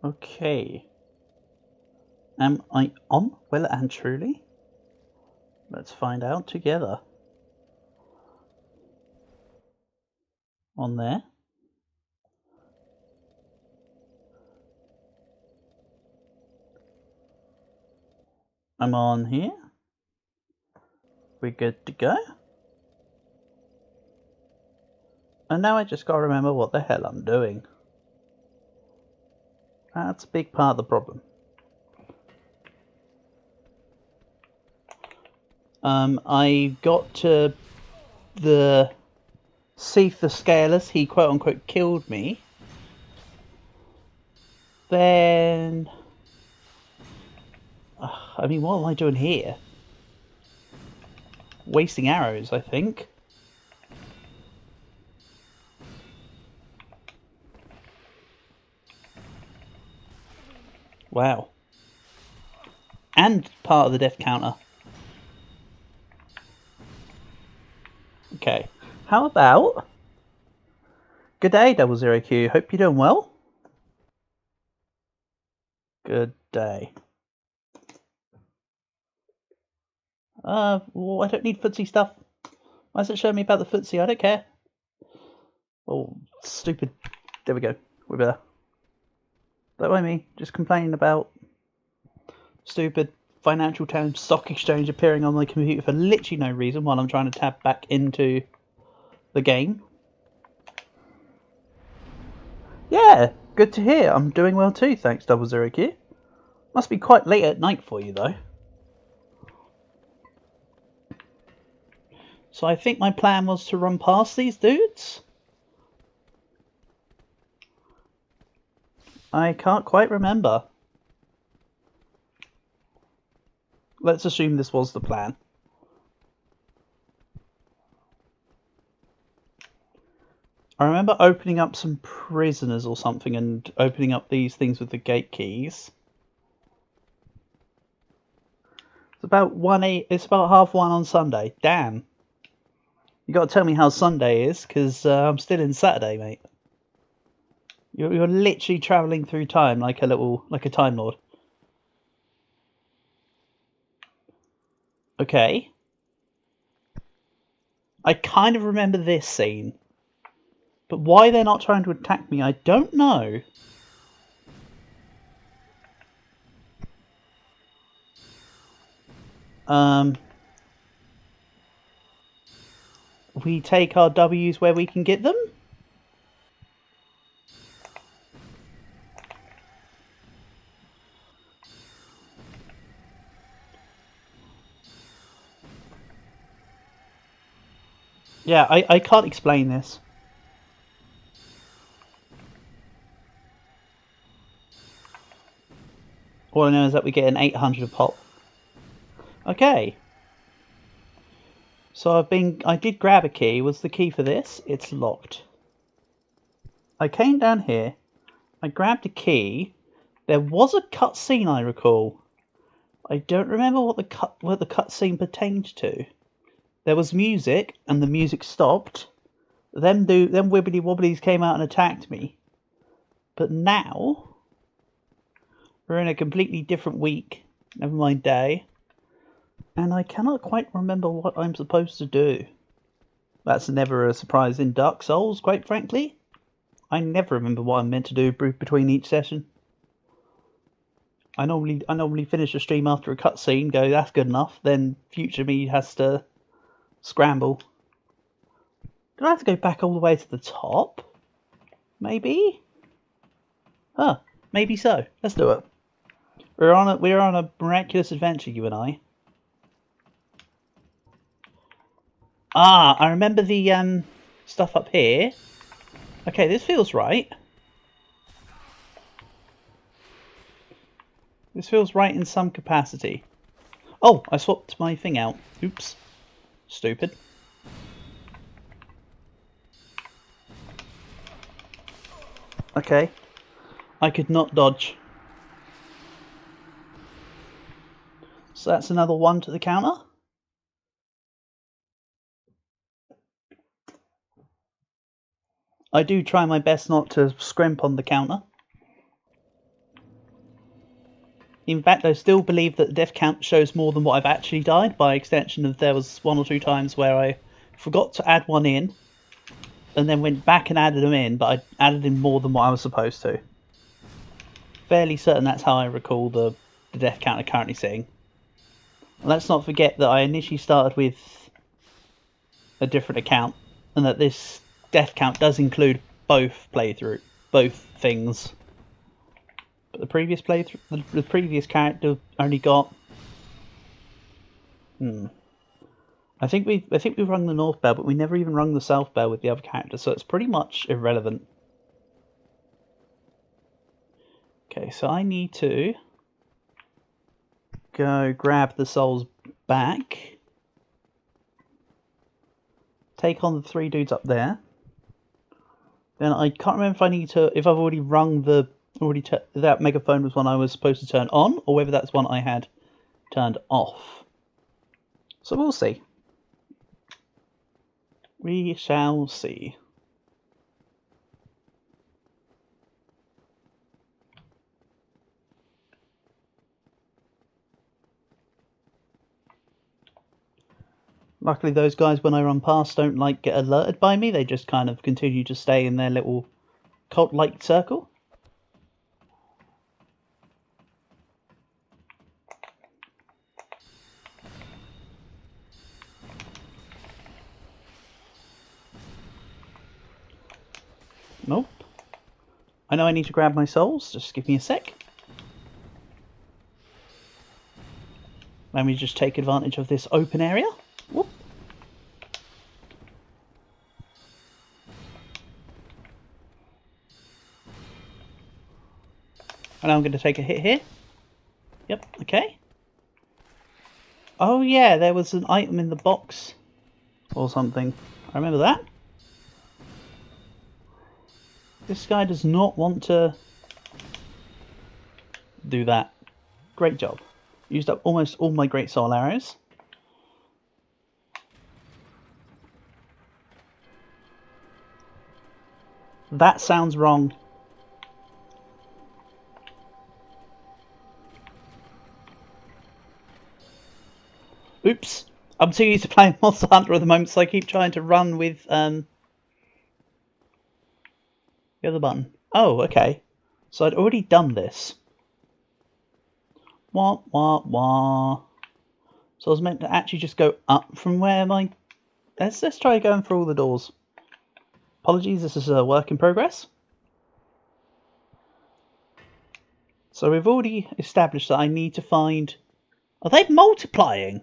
Okay. Am I on? Well and truly? Let's find out together. On there. I'm on here. We're good to go. And now I just gotta remember what the hell I'm doing. That's a big part of the problem. I got to the Seath the Scaleless, he quote unquote killed me. Then... I mean, what am I doing here? Wasting arrows, I think. Wow. And part of the death counter. Okay. How about... Good day, 00Q. Hope you're doing well. Good day. Well, I don't need footsie stuff. Why is it showing me about the footsie? I don't care. Oh, stupid. There we go. We're better. Don't mind me. Just complaining about stupid Financial Times stock exchange appearing on my computer for literally no reason while I'm trying to tab back into the game. Yeah, good to hear. I'm doing well too, thanks 00Q. Must be quite late at night for you though. So I think my plan was to run past these dudes. I can't quite remember. Let's assume this was the plan. I remember opening up some prisoners or something and opening up these things with the gate keys. It's about 1:08. It's about 1:30 on Sunday. Damn. You got to tell me how Sunday is, because I'm still in Saturday, mate. You're literally travelling through time like a Time Lord. Okay. I kind of remember this scene. But why they're not trying to attack me, I don't know. We take our W's where we can get them? Yeah, I can't explain this. All I know is that we get an 800 pop. Okay. So I did grab a key. Was the key for this? It's locked. I came down here. I grabbed a key. There was a cutscene, I recall. I don't remember what the cutscene pertained to. There was music, and the music stopped. Them wibbly wobblies came out and attacked me. But now we're in a completely different week. Never mind day. And I cannot quite remember what I'm supposed to do. That's never a surprise in Dark Souls, quite frankly. I never remember what I'm meant to do between each session. I normally finish a stream after a cutscene, go, that's good enough, then future me has to scramble. Do I have to go back all the way to the top? Maybe? Huh, maybe so. Let's do it. We're on a miraculous adventure, you and I. Ah, I remember the stuff up here. Okay, this feels right. This feels right in some capacity. Oh, I swapped my thing out. Oops. Stupid. Okay. I could not dodge. So that's another 1 to the counter. I do try my best not to scrimp on the counter. In fact, I still believe that the death count shows more than what I've actually died, by extension of there was 1 or 2 times where I forgot to add one in, and then went back and added them in, but I added in more than what I was supposed to. Fairly certain that's how I recall the death counter currently sitting. And let's not forget that I initially started with a different account, and that this death count does include both things. But the previous playthrough, the previous character only got. I think we've rung the North Bell, but we never even rung the South Bell with the other character, so it's pretty much irrelevant. Okay, so I need to go grab the souls back, take on the 3 dudes up there. Then I can't remember if I need to, if I've already rung the. That megaphone was one I was supposed to turn on, or whether that's one I had turned off. So we'll see. We shall see. Luckily those guys, when I run past, don't like get alerted by me. They just kind of continue to stay in their little cult-like circle. Nope. I know I need to grab my souls, just give me a sec. Let me just take advantage of this open area. Whoop. And I'm going to take a hit here. Yep, okay. Oh yeah, there was an item in the box or something. I remember that. This guy does not want to do that. Great job. Used up almost all my great soul arrows. That sounds wrong. Oops. I'm too used to playing Monster Hunter at the moment, so I keep trying to run with the other button. Oh, okay. So I'd already done this. Wah, wah, wah. So I was meant to actually just go up from where my... Let's try going through all the doors. Apologies, this is a work in progress. So we've already established that I need to find... Are they multiplying?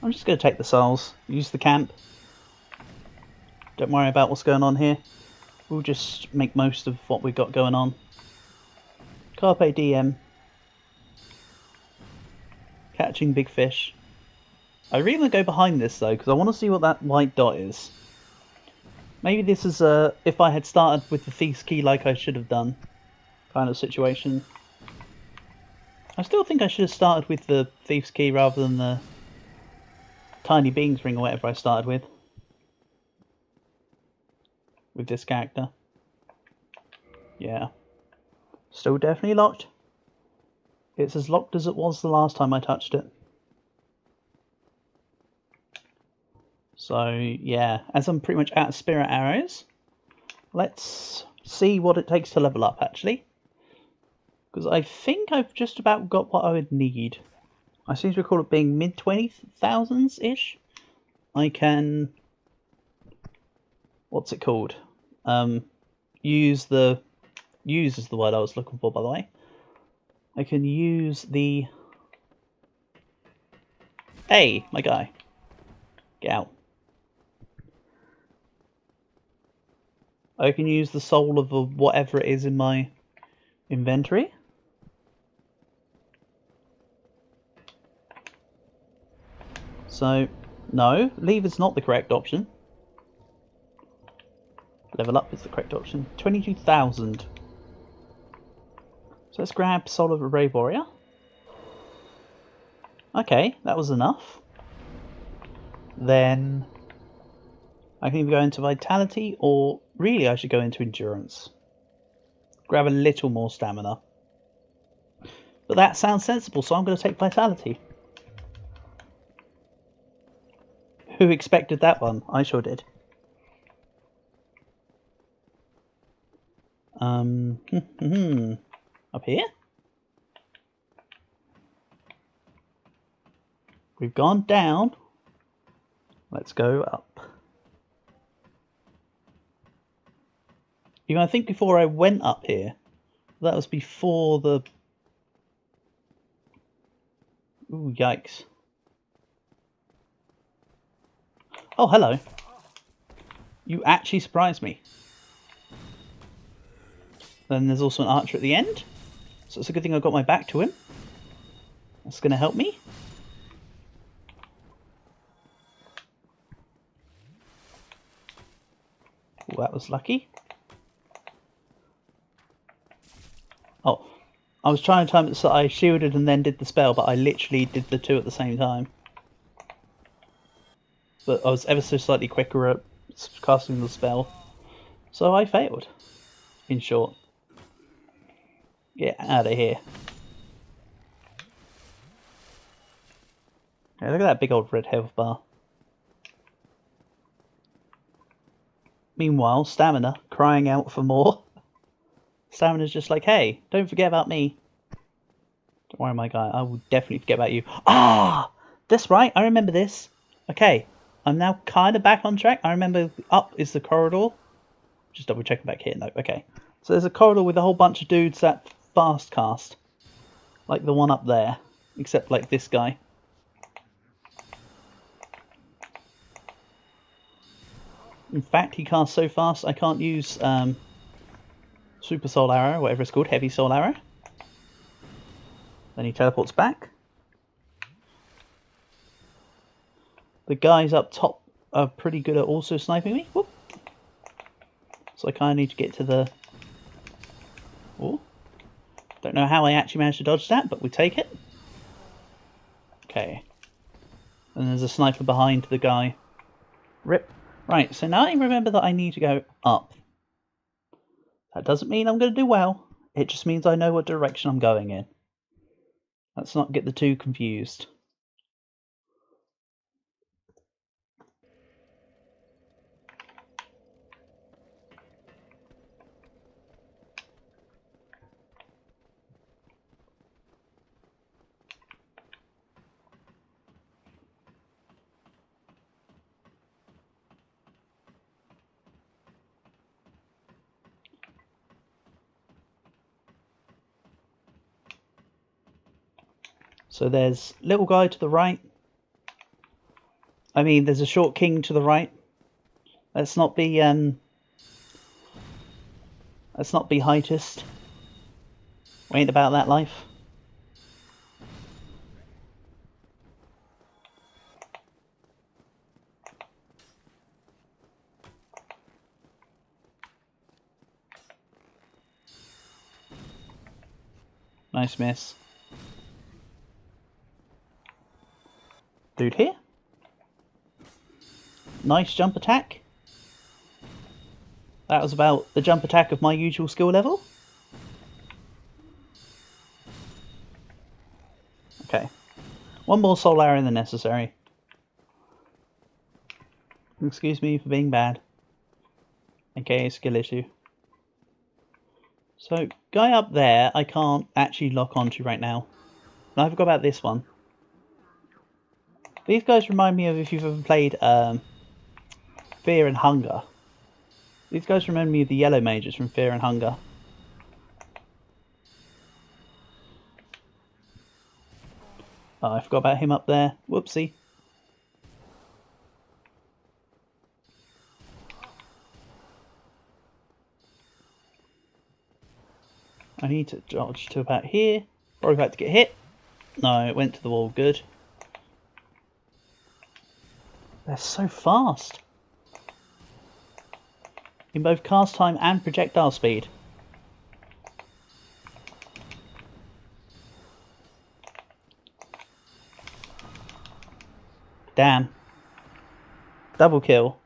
I'm just going to take the souls, use the camp. Don't worry about what's going on here. We'll just make most of what we've got going on. Carpe diem. Catching big fish. I really want to go behind this though, because I want to see what that white dot is. Maybe this is a, if I had started with the Thief's Key like I should have done, kind of situation. I still think I should have started with the Thief's Key rather than the Tiny Beans Ring or whatever I started with this character. Yeah. Still definitely locked. It's as locked as it was the last time I touched it. So, yeah, as I'm pretty much out of spirit arrows, let's see what it takes to level up, actually. Because I think I've just about got what I would need. I seem to recall it being mid-20,000s-ish. I can... What's it called? Use the... Use is the word I was looking for, by the way. I can use the... Hey, my guy. Get out. I can use the soul of whatever it is in my inventory. So, no, leave is not the correct option. Level up is the correct option. 22,000. So let's grab Soul of a Brave Warrior. Okay, that was enough. then I can either go into Vitality, or really I should go into Endurance. Grab a little more stamina. But that sounds sensible, so I'm going to take Vitality. Who expected that one? I sure did. Up here? We've gone down. Let's go up. You know, I think before I went up here, that was before the... Ooh, yikes. Oh, hello. You actually surprised me. Then there's also an archer at the end. So it's a good thing I got my back to him. That's going to help me. Ooh, that was lucky. Oh, I was trying to time it so I shielded and then did the spell, but I literally did the two at the same time. But I was ever so slightly quicker at casting the spell. So I failed, in short. Get out of here. Yeah, look at that big old red health bar. Meanwhile, Stamina crying out for more. Stamina's just like, hey, don't forget about me. Don't worry, my guy, I will definitely forget about you. Ah! That's right, I remember this. Okay, I'm now kind of back on track. I remember up is the corridor. Just double checking back here. No, okay. So there's a corridor with a whole bunch of dudes that fast cast. Like the one up there. Except like this guy. In fact, he casts so fast I can't use Super Soul Arrow, whatever it's called, Heavy Soul Arrow. Then he teleports back. The guys up top are pretty good at also sniping me. Whoop. So I kind of need to get to the... Oh. Don't know how I actually managed to dodge that, but we take it. Okay. And there's a sniper behind the guy. Rip. Right, so now I remember that I need to go up. That doesn't mean I'm going to do well. It just means I know what direction I'm going in. Let's not get the two confused. So there's little guy to the right. I mean, there's a short king to the right. Let's not be heightist. We ain't about that life. Nice miss. Dude here. Nice jump attack. That was about the jump attack of my usual skill level. Okay. One more soul arrow than necessary. Excuse me for being bad. Okay, skill issue. So, guy up there I can't actually lock onto right now. And I forgot about this one. These guys remind me of if you've ever played Fear and Hunger. These guys remind me of the yellow mages from Fear and Hunger. Oh, I forgot about him up there. Whoopsie. I need to dodge to about here. Probably about to get hit. No, it went to the wall. Good. They're so fast. In both cast time and projectile speed. Damn. Double kill.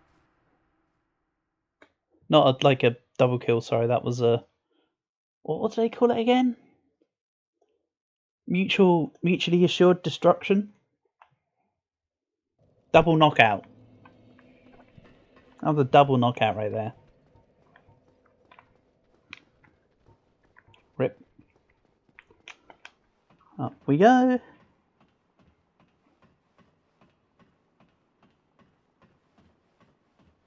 Not like a double kill, sorry, that was a... What do they call it again? Mutually assured destruction? Double knockout. That was a double knockout right there. Rip. Up we go.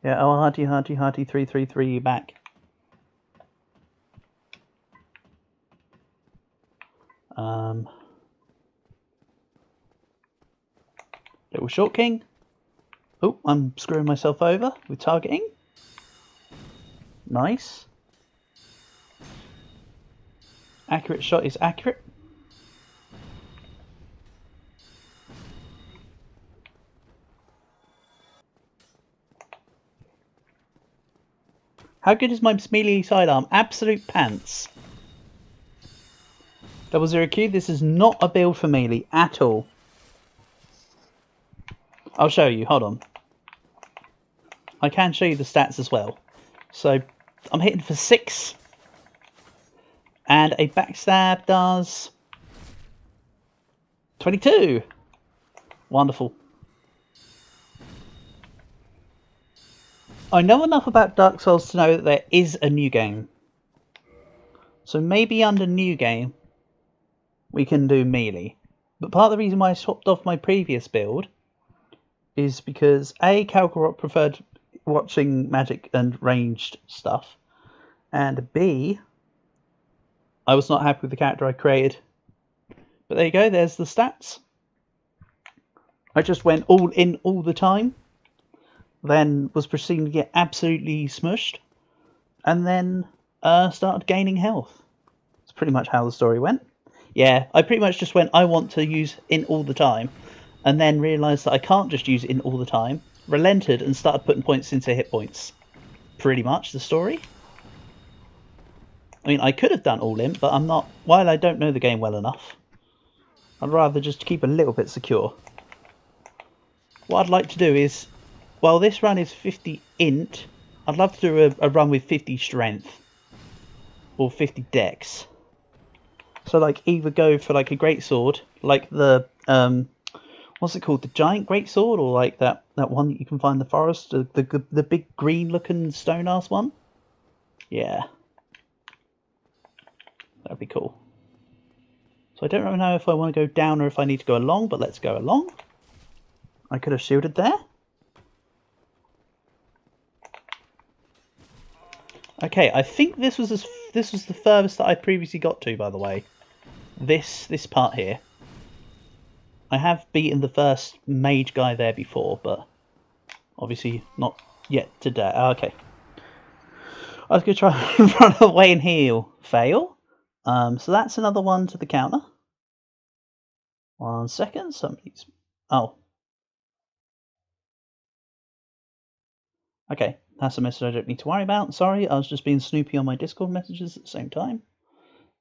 Yeah, oh, hearty, 333 back. Little short king. Oh, I'm screwing myself over with targeting. Nice. Accurate shot is accurate. How good is my melee sidearm? Absolute pants. 00Q, this is not a build for melee at all. I'll show you, hold on. I can show you the stats as well. So, I'm hitting for 6. And a backstab does 22. Wonderful. I know enough about Dark Souls to know that there is a new game. So maybe under new game, we can do melee. But part of the reason why I swapped off my previous build is because A, Kalkarot preferred watching magic and ranged stuff. And B, I was not happy with the character I created. But there you go, there's the stats. I just went all in all the time. Then was proceeding to get absolutely smushed. And then started gaining health. That's pretty much how the story went. Yeah, I pretty much just went, I want to use in all the time. And then realised that I can't just use it in all the time. Relented and started putting points into hit points. Pretty much the story. I mean, I could have done all in, but I'm not. While I don't know the game well enough, I'd rather just keep a little bit secure. What I'd like to do is, while this run is 50 int, I'd love to do a run with 50 strength. Or 50 dex. So like either go for like a greatsword, like the what's it called, the giant greatsword, or like that one that you can find in the forest, the big green looking stone ass one. Yeah, that'd be cool. So I don't really know if I want to go down or if I need to go along, but let's go along. I could have shielded there. Okay, I think this was the furthest that I previously got to, by the way. This part here. I have beaten the first mage guy there before, but obviously not yet today. Oh, okay. I was going to try and run away and heal. Fail. So that's another one to the counter. 1 second. Somebody's... Oh. Okay. That's a message I don't need to worry about. Sorry, I was just being snoopy on my Discord messages at the same time.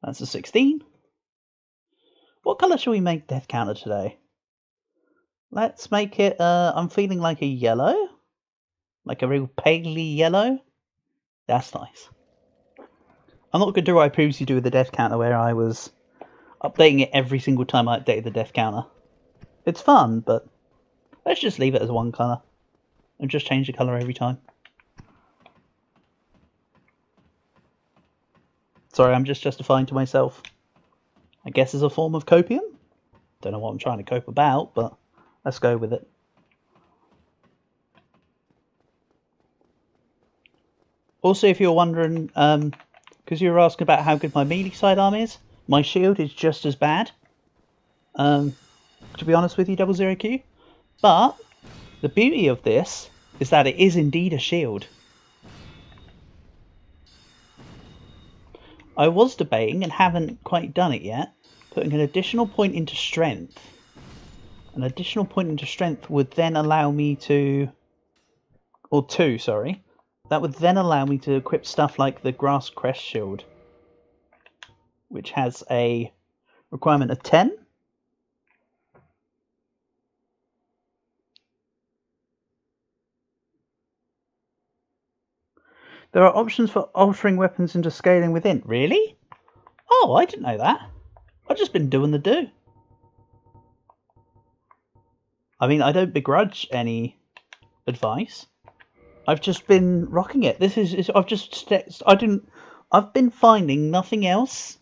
That's a 16. What colour shall we make death counter today? Let's make it, I'm feeling like a yellow. Like a real palely yellow. That's nice. I'm not going to do what I previously do with the death counter, where I was updating it every single time I updated the death counter. It's fun, but let's just leave it as one colour. And just change the colour every time. Sorry, I'm just justifying to myself. I guess as a form of copium? Don't know what I'm trying to cope about, but let's go with it. Also, if you're wondering, because you were asking about how good my melee sidearm is, my shield is just as bad. To be honest with you, 00Q. But the beauty of this is that it is indeed a shield. I was debating, and haven't quite done it yet, putting an additional point into strength. An additional point into strength would then allow me to... Or 2, sorry. That would then allow me to equip stuff like the Grass Crest Shield, which has a requirement of 10. There are options for altering weapons into scaling within. Really? Oh, I didn't know that. I've just been doing the do. I mean, I don't begrudge any advice. I've just been rocking it. I've been finding nothing else.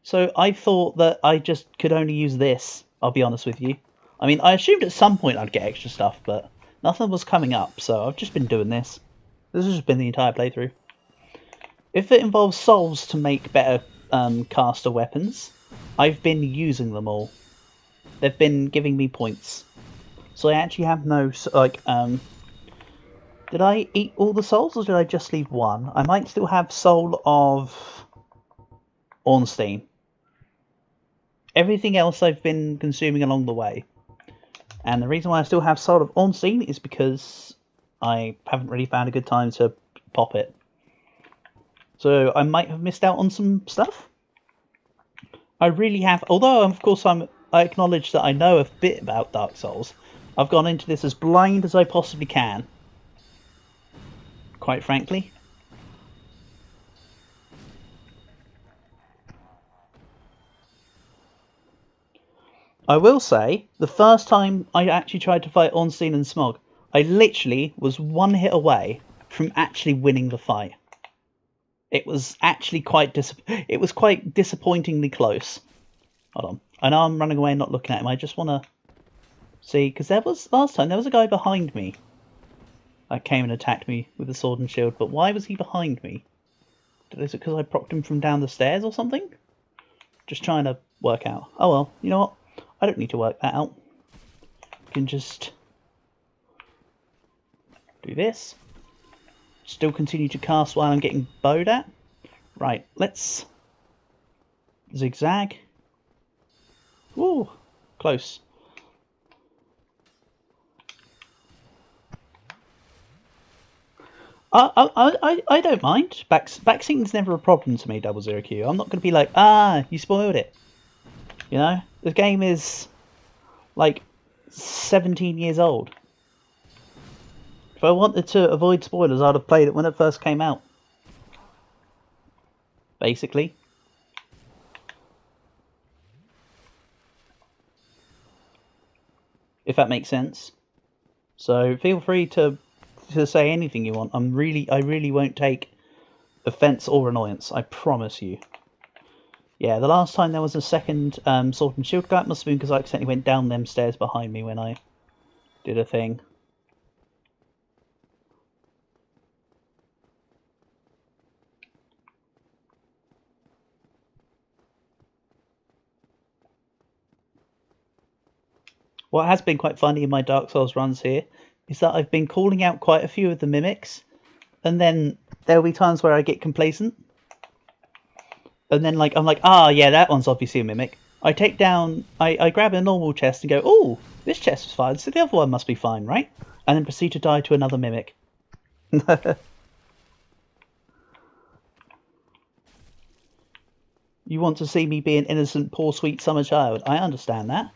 So I thought that I just could only use this, I'll be honest with you. I mean, I assumed at some point I'd get extra stuff, but nothing was coming up, so I've just been doing this. This has just been the entire playthrough. If it involves souls to make better caster weapons, I've been using them all. They've been giving me points. So I actually have no, like, did I eat all the souls or did I just leave one? I might still have soul of Ornstein. Everything else I've been consuming along the way. And the reason why I still have soul of Ornstein is because I haven't really found a good time to pop it. So I might have missed out on some stuff. I really have, although of course I acknowledge that I know a bit about Dark Souls. I've gone into this as blind as I possibly can. Quite frankly. I will say, the first time I actually tried to fight Ornstein and Smog, I literally was one hit away from actually winning the fight. It was actually quite disappointingly close. Hold on. I know I'm running away and not looking at him. I just want to see, because last time there was a guy behind me that came and attacked me with a sword and shield, but why was he behind me? Is it because I propped him from down the stairs or something? Just trying to work out. Oh well, you know what? I don't need to work that out. I can just do this. Still continue to cast while I'm getting bowed at. Right, let's zigzag. Ooh, close. I don't mind. Backseating's never a problem to me, 00Q. I'm not going to be like, you spoiled it. You know? The game is like 17 years old. If I wanted to avoid spoilers, I'd have played it when it first came out. Basically. If that makes sense. So feel free to say anything you want. I really won't take offence or annoyance. I promise you. Yeah, the last time there was a second sword and shield guy, it must have been because I accidentally went down them stairs behind me when I did a thing. What has been quite funny in my Dark Souls runs here is that I've been calling out quite a few of the mimics, and then there'll be times where I get complacent. And then I'm like, yeah, that one's obviously a mimic. I take down, I grab a normal chest and go, oh, this chest was fine, so the other one must be fine, right? And then proceed to die to another mimic. You want to see me be an innocent, poor, sweet summer child. I understand that.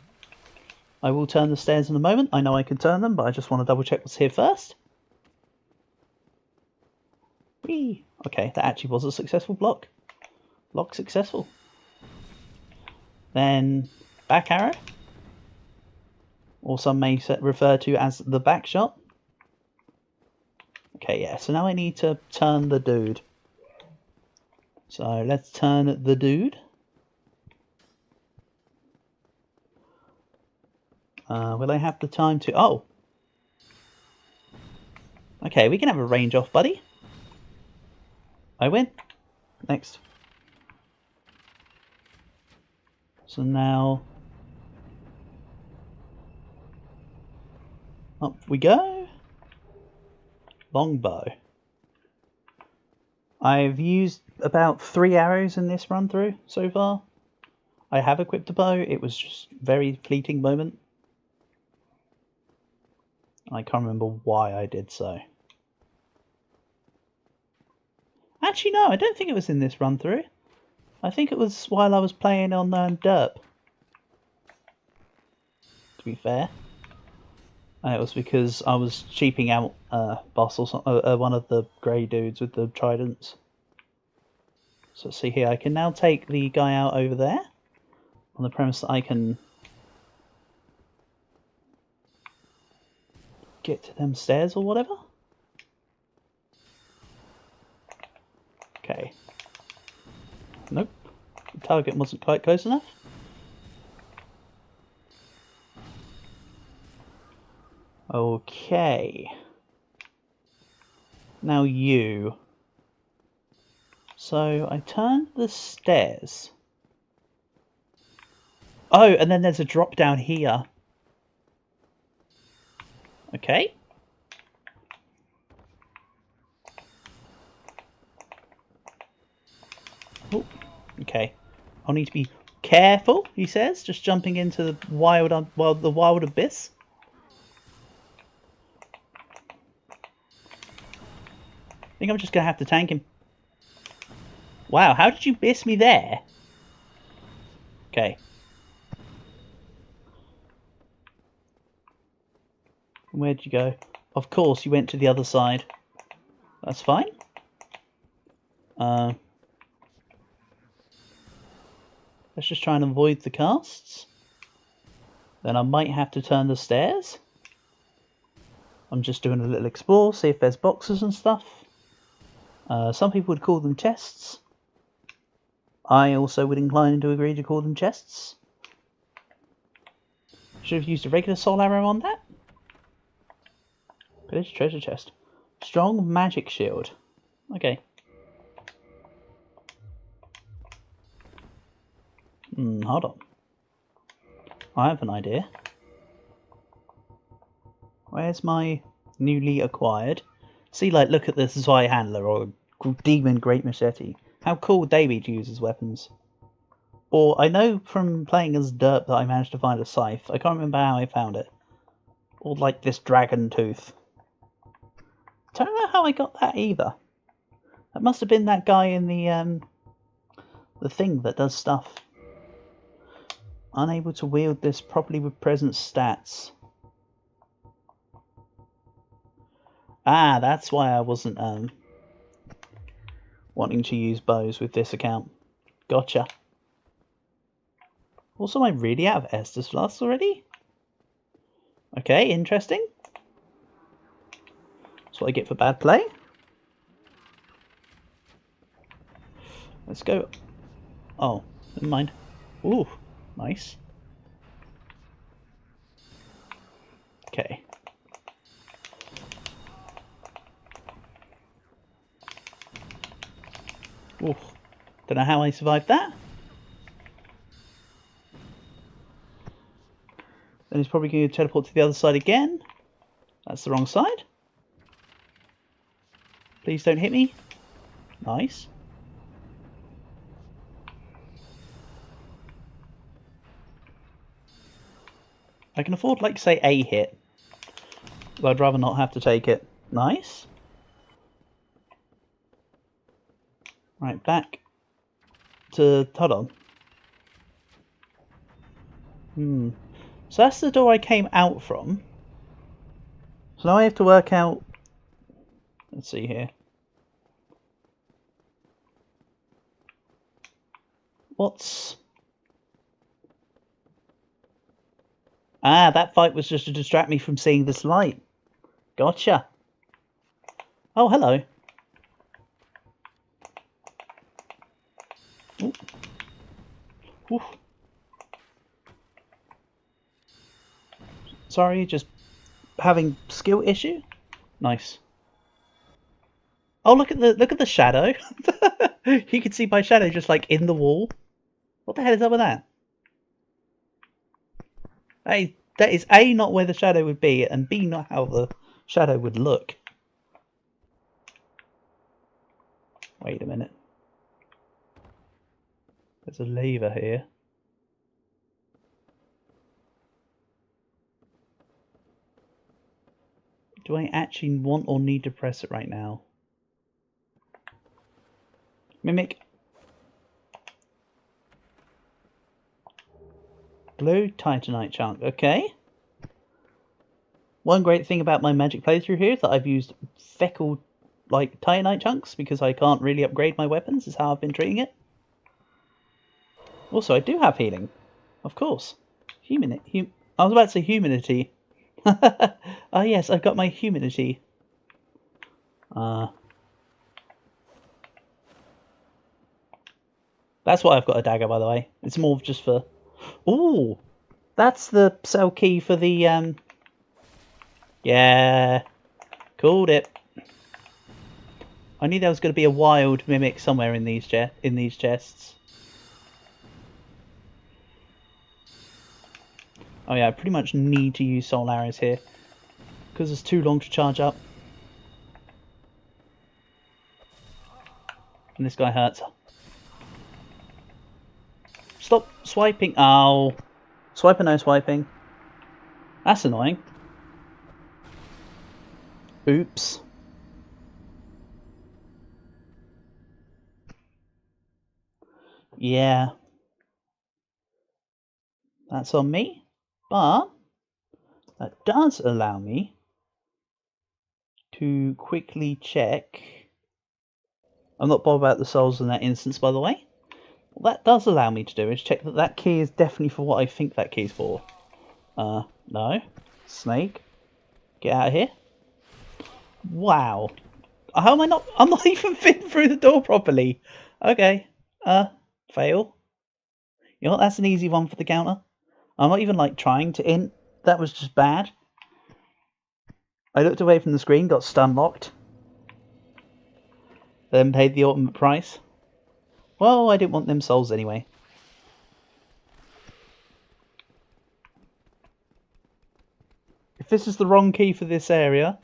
I will turn the stairs in a moment. I know I can turn them, but I just want to double check what's here first. Whee! Okay, that actually was a successful block. Block successful. Then back arrow, or some may refer to as the back shot. Okay, yeah, so now I need to turn the dude. So let's turn the dude. Will I have the time to... Oh! Okay, we can have a range off, buddy. I win. Next. So now... Up we go. Longbow. I've used about 3 arrows in this run through so far. I have equipped a bow. It was just a very fleeting moment. I can't remember why I did so. Actually, no, I don't think it was in this run through. I think it was while I was playing on Derp. To be fair. It was because I was cheaping out boss or one of the grey dudes with the tridents. So let's see here, I can now take the guy out over there on the premise that I can get to them stairs or whatever. Okay. Nope. The target wasn't quite close enough. Okay. Now you. So I turned the stairs. Oh, and then there's a drop down here. Okay. Oh, okay. I'll need to be careful, he says, just jumping into the wild abyss. I think I'm just going to have to tank him. Wow, how did you miss me there? Okay. Where'd you go? Of course, you went to the other side. That's fine. Let's just try and avoid the casts. Then I might have to turn the stairs. I'm just doing a little explore, see if there's boxes and stuff. Some people would call them chests. I also would incline to agree to call them chests. Should have used a regular soul arrow on that. Village treasure chest. Strong magic shield. Okay. Hold on. I have an idea. Where's my newly acquired? See, like, look at this Zwei Handler or Demon Great Machete. How cool would they be to use as weapons? Or, I know from playing as Derp that I managed to find a scythe. I can't remember how I found it. Or, like, this dragon tooth. Don't know how I got that either. That must have been that guy in the thing that does stuff. Unable to wield this properly with present stats. Ah, that's why I wasn't wanting to use bows with this account. Gotcha. Also, am I really out of Estus Flasks already? Okay, interesting. That's what I get for bad play. Let's go. Oh, never mind. Ooh, nice. Okay. Ooh, don't know how I survived that. Then he's probably going to teleport to the other side again. That's the wrong side. Please don't hit me. Nice. I can afford, like, say, a hit. But I'd rather not have to take it. Nice. Right, back to... Hold on. So that's the door I came out from. So now I have to work out... Let's see here. What's... Ah, that fight was just to distract me from seeing this light. Gotcha. Oh, hello. Ooh. Ooh. Sorry, just having skill issue. Nice. Oh, look at the shadow. You can see my shadow just like in the wall. What the hell is up with that? Hey, that is A, not where the shadow would be, and B, not how the shadow would look. Wait a minute. There's a lever here. Do I actually want or need to press it right now? Mimic. Blue Titanite chunk. Okay. One great thing about my magic playthrough here is that I've used feckled, like, titanite chunks because I can't really upgrade my weapons, is how I've been treating it. Also, I do have healing. Of course. I was about to say humanity. Oh yes, I've got my humanity. That's why I've got a dagger, by the way. It's more just for... Ooh! That's the cell key for the, Yeah. Called it. I knew there was going to be a wild mimic somewhere in these chests. Oh yeah, I pretty much need to use soul arrows here. Because it's too long to charge up. And this guy hurts. Stop swiping. Oh. Swiping, no swiping. That's annoying. Oops. Yeah. That's on me. But that does allow me to quickly check. I'm not bothered about the souls in that instance, by the way. What that does allow me to do is check that that key is definitely for what I think that key's for. No. Snake. Get out of here. Wow. How am I not... I'm not even fitting through the door properly. Okay. Fail. You know what? That's an easy one for the counter. I'm not even, like, trying to int. That was just bad. I looked away from the screen, got stun locked. Then paid the ultimate price. Well, I didn't want them souls anyway. If this is the wrong key for this area,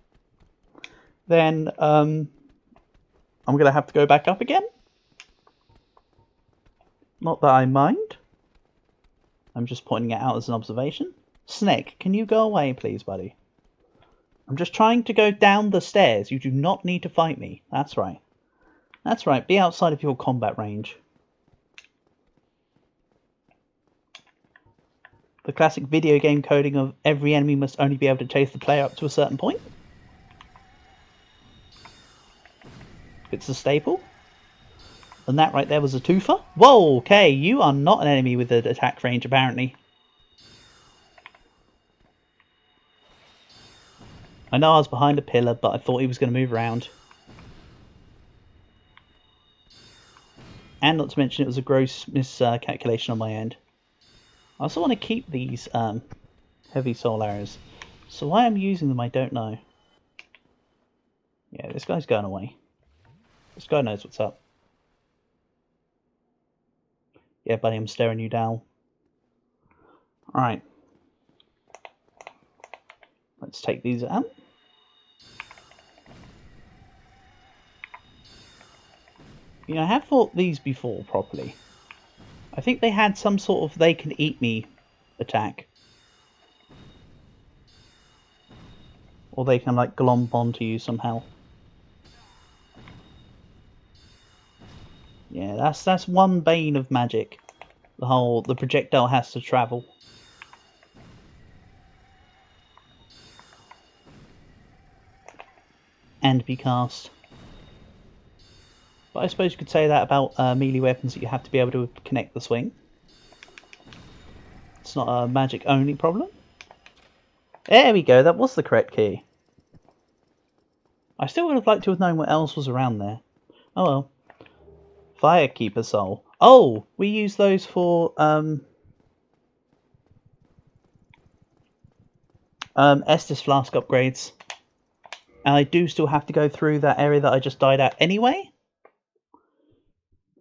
then I'm going to have to go back up again. Not that I mind. I'm just pointing it out as an observation. Snake, can you go away, please, buddy? I'm just trying to go down the stairs. You do not need to fight me. That's right. That's right, be outside of your combat range. The classic video game coding of every enemy must only be able to chase the player up to a certain point. It's a staple. And that right there was a twofer. Whoa, okay, you are not an enemy with an attack range, apparently. I know I was behind a pillar, but I thought he was going to move around. And not to mention it was a gross miscalculation on my end. I also want to keep these heavy soul arrows. So why I'm using them I don't know. Yeah, this guy's going away. This guy knows what's up. Yeah, buddy, I'm staring you down. Alright. Let's take these out. You know, I have fought these before properly. I think they had some sort of they can eat me attack. Or they can like glomp onto you somehow. Yeah, that's one bane of magic. The projectile has to travel. And be cast. But I suppose you could say that about melee weapons, that you have to be able to connect the swing. It's not a magic only problem. There we go, that was the correct key. I still would have liked to have known what else was around there. Oh well. Firekeeper soul. Oh, we use those for Estus flask upgrades. And I do still have to go through that area that I just died at anyway.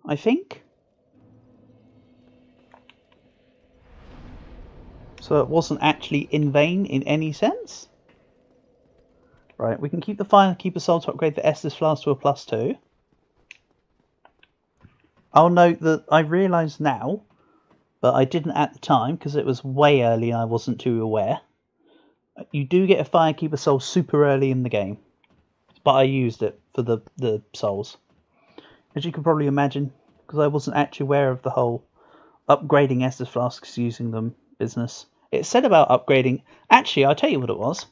I think. So it wasn't actually in vain in any sense. Right, we can keep the Firekeeper soul to upgrade the Estus flask to a +2. I'll note that I realise now, but I didn't at the time because it was way early and I wasn't too aware. You do get a Firekeeper soul super early in the game, but I used it for the souls. As you can probably imagine, because I wasn't actually aware of the whole upgrading Estus flasks using them business. It said about upgrading... Actually, I'll tell you what it was.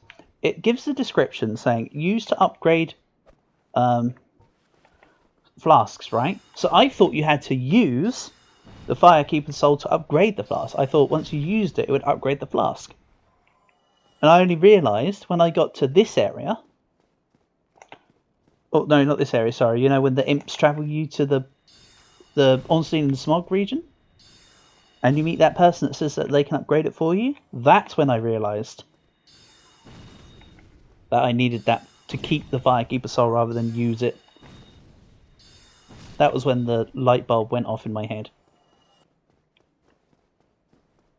it gives a description saying used to upgrade flasks, right? So I thought you had to use the Firekeeper's Soul to upgrade the flask. I thought once you used it, it would upgrade the flask. And I only realised when I got to this area... Oh, no, not this area, sorry. You know when the imps travel you to the Ornstein and Smog region? And you meet that person that says that they can upgrade it for you? That's when I realised that I needed that to keep the Firekeeper Soul rather than use it. That was when the light bulb went off in my head.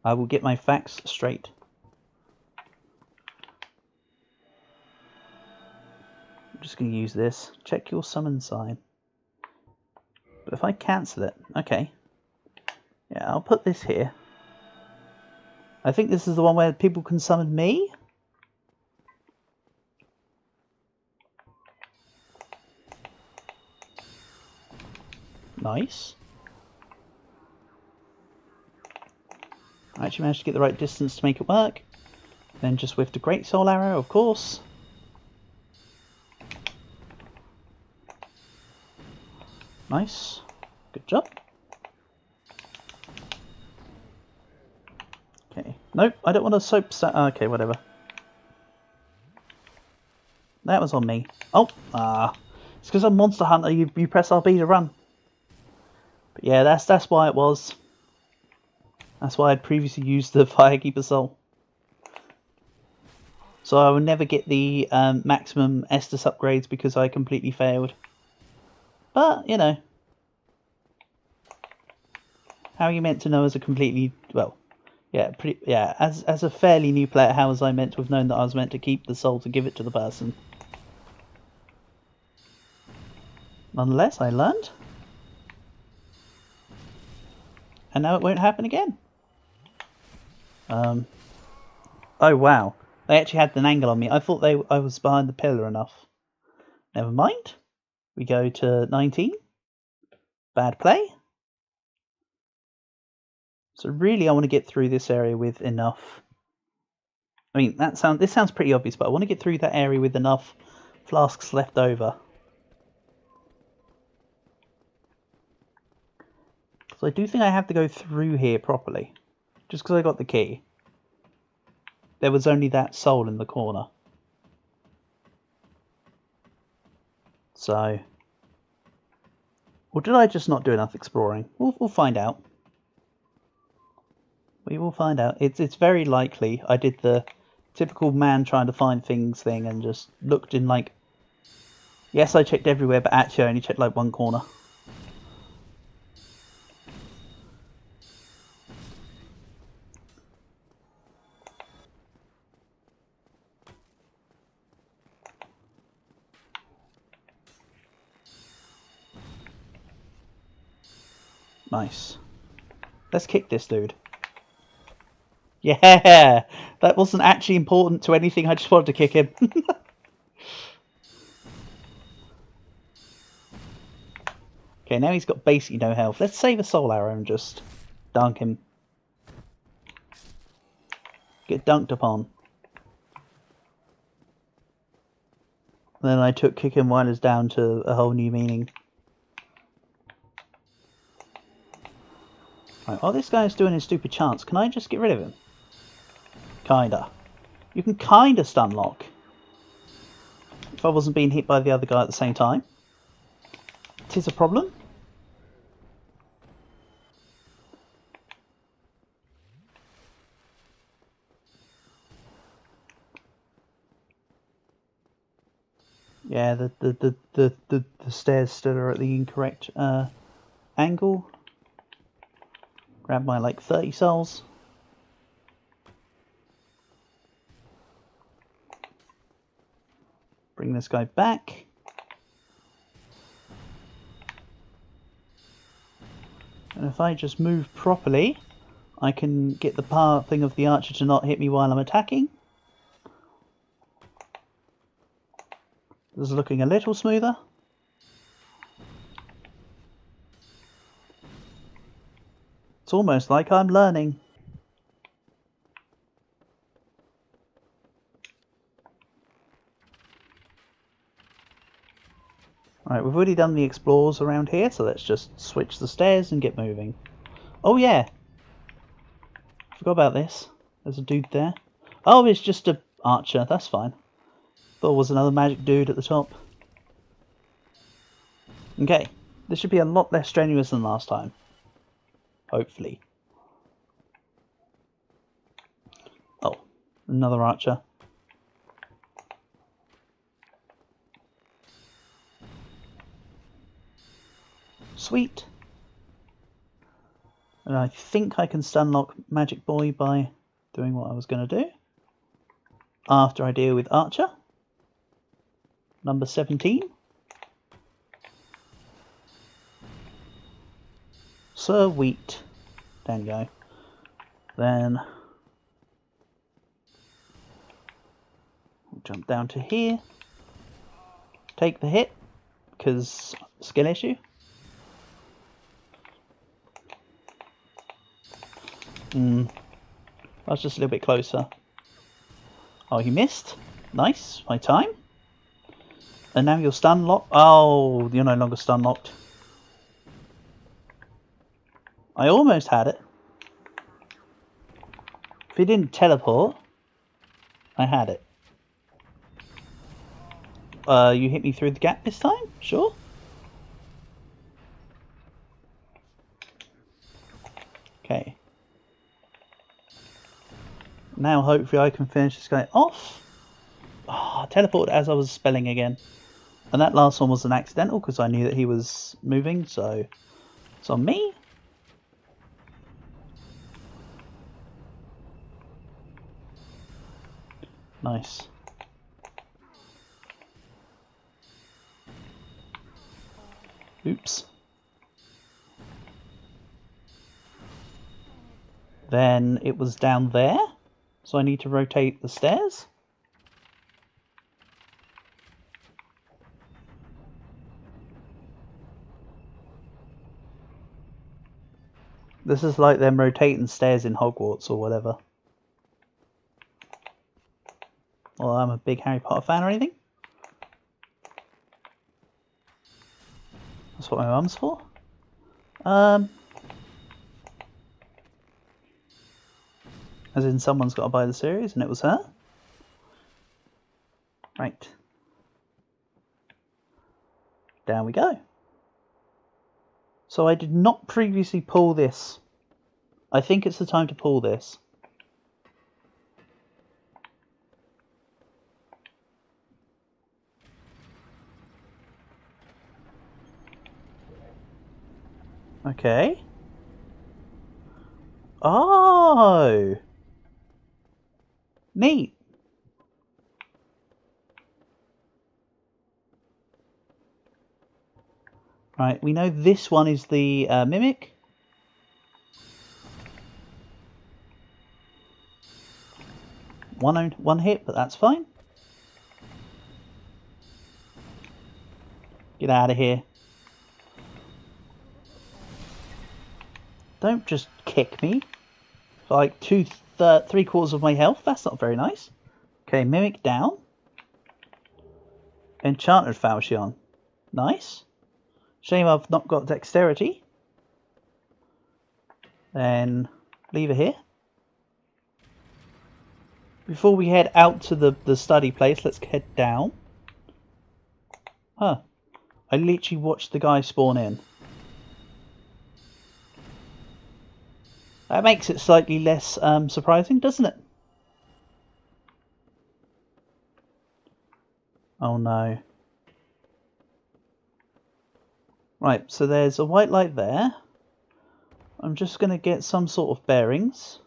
I will get my facts straight. I'm just going to use this. Check your summon sign. But if I cancel it... Okay. Yeah, I'll put this here. I think this is the one where people can summon me. Nice. I actually managed to get the right distance to make it work. Then just with the Great Soul Arrow, of course. Nice. Good job. Okay. Nope, I don't want to soap... Okay, whatever. That was on me. Oh, it's because I'm Monster Hunter, you press RB to run. But yeah, that's why it was. That's why I'd previously used the Firekeeper Soul. So I will never get the maximum Estus upgrades because I completely failed. But, you know. How are you meant to know as a completely... Well, yeah, as a fairly new player, how was I meant to have known that I was meant to keep the soul to give it to the person? Nonetheless, I learned. And now it won't happen again. Oh wow. They actually had an angle on me. I thought I was behind the pillar enough. Never mind. We go to 19. Bad play. So really I want to get through this area with enough... I mean, this sounds pretty obvious, but I want to get through that area with enough flasks left over. So I do think I have to go through here properly. Just because I got the key. There was only that soul in the corner. So... Or did I just not do enough exploring? We'll find out. We will find out. It's very likely I did the typical man trying to find things thing and just looked in like... Yes, I checked everywhere, but actually I only checked like one corner. Nice. Let's kick this dude. Yeah! That wasn't actually important to anything, I just wanted to kick him. Okay, now he's got basically no health. Let's save a soul arrow and just dunk him. Get dunked upon. And then I took kick him while he's down to a whole new meaning. Right, while this guy's doing his stupid chants, can I just get rid of him? Kinda. You can kinda stun lock. If I wasn't being hit by the other guy at the same time. It is a problem. Yeah, the stairs still are at the incorrect angle. Grab my like 30 souls. Bring this guy back. And if I just move properly, I can get the power thing of the archer to not hit me while I'm attacking. This is looking a little smoother. It's almost like I'm learning. Right, we've already done the explores around here, so let's just switch the stairs and get moving. Oh yeah! Forgot about this. There's a dude there. Oh, it's just a archer, that's fine. Thought it was another magic dude at the top. Okay, this should be a lot less strenuous than last time. Hopefully. Oh, another archer. Sweet. And I think I can stunlock Magic Boy by doing what I was going to do. After I deal with Archer. Number 17. Sweet. There you go. Then we'll jump down to here. Take the hit, because skill issue. I was just a little bit closer. Oh, he missed. Nice. My time. And now you're stun locked. Oh, you're no longer stun locked. I almost had it. If he didn't teleport, I had it. You hit me through the gap this time? Sure. Okay. Now hopefully I can finish this guy off. Oh, I teleported as I was spelling again. And that last one was an accidental because I knew that he was moving, so it's on me. Nice. Oops. Then it was down there. So I need to rotate the stairs. This is like them rotating stairs in Hogwarts or whatever. Well, I'm a big Harry Potter fan or anything. That's what my mum's for. As in someone's got to buy the series and it was her. Right. Down we go. So I did not previously pull this. I think it's the time to pull this. Okay. Oh! Neat. Right, we know this one is the Mimic. One hit, but that's fine. Get out of here. Don't just kick me. For like 3/4 of my health. That's not very nice. Okay, Mimic down. Enchanted Falchion. Nice. Shame I've not got dexterity. Then leave her here. Before we head out to the study place, let's head down. Huh. I literally watched the guy spawn in. That makes it slightly less surprising, doesn't it? Oh no. Right, so there's a white light there. I'm just going to get some sort of bearings.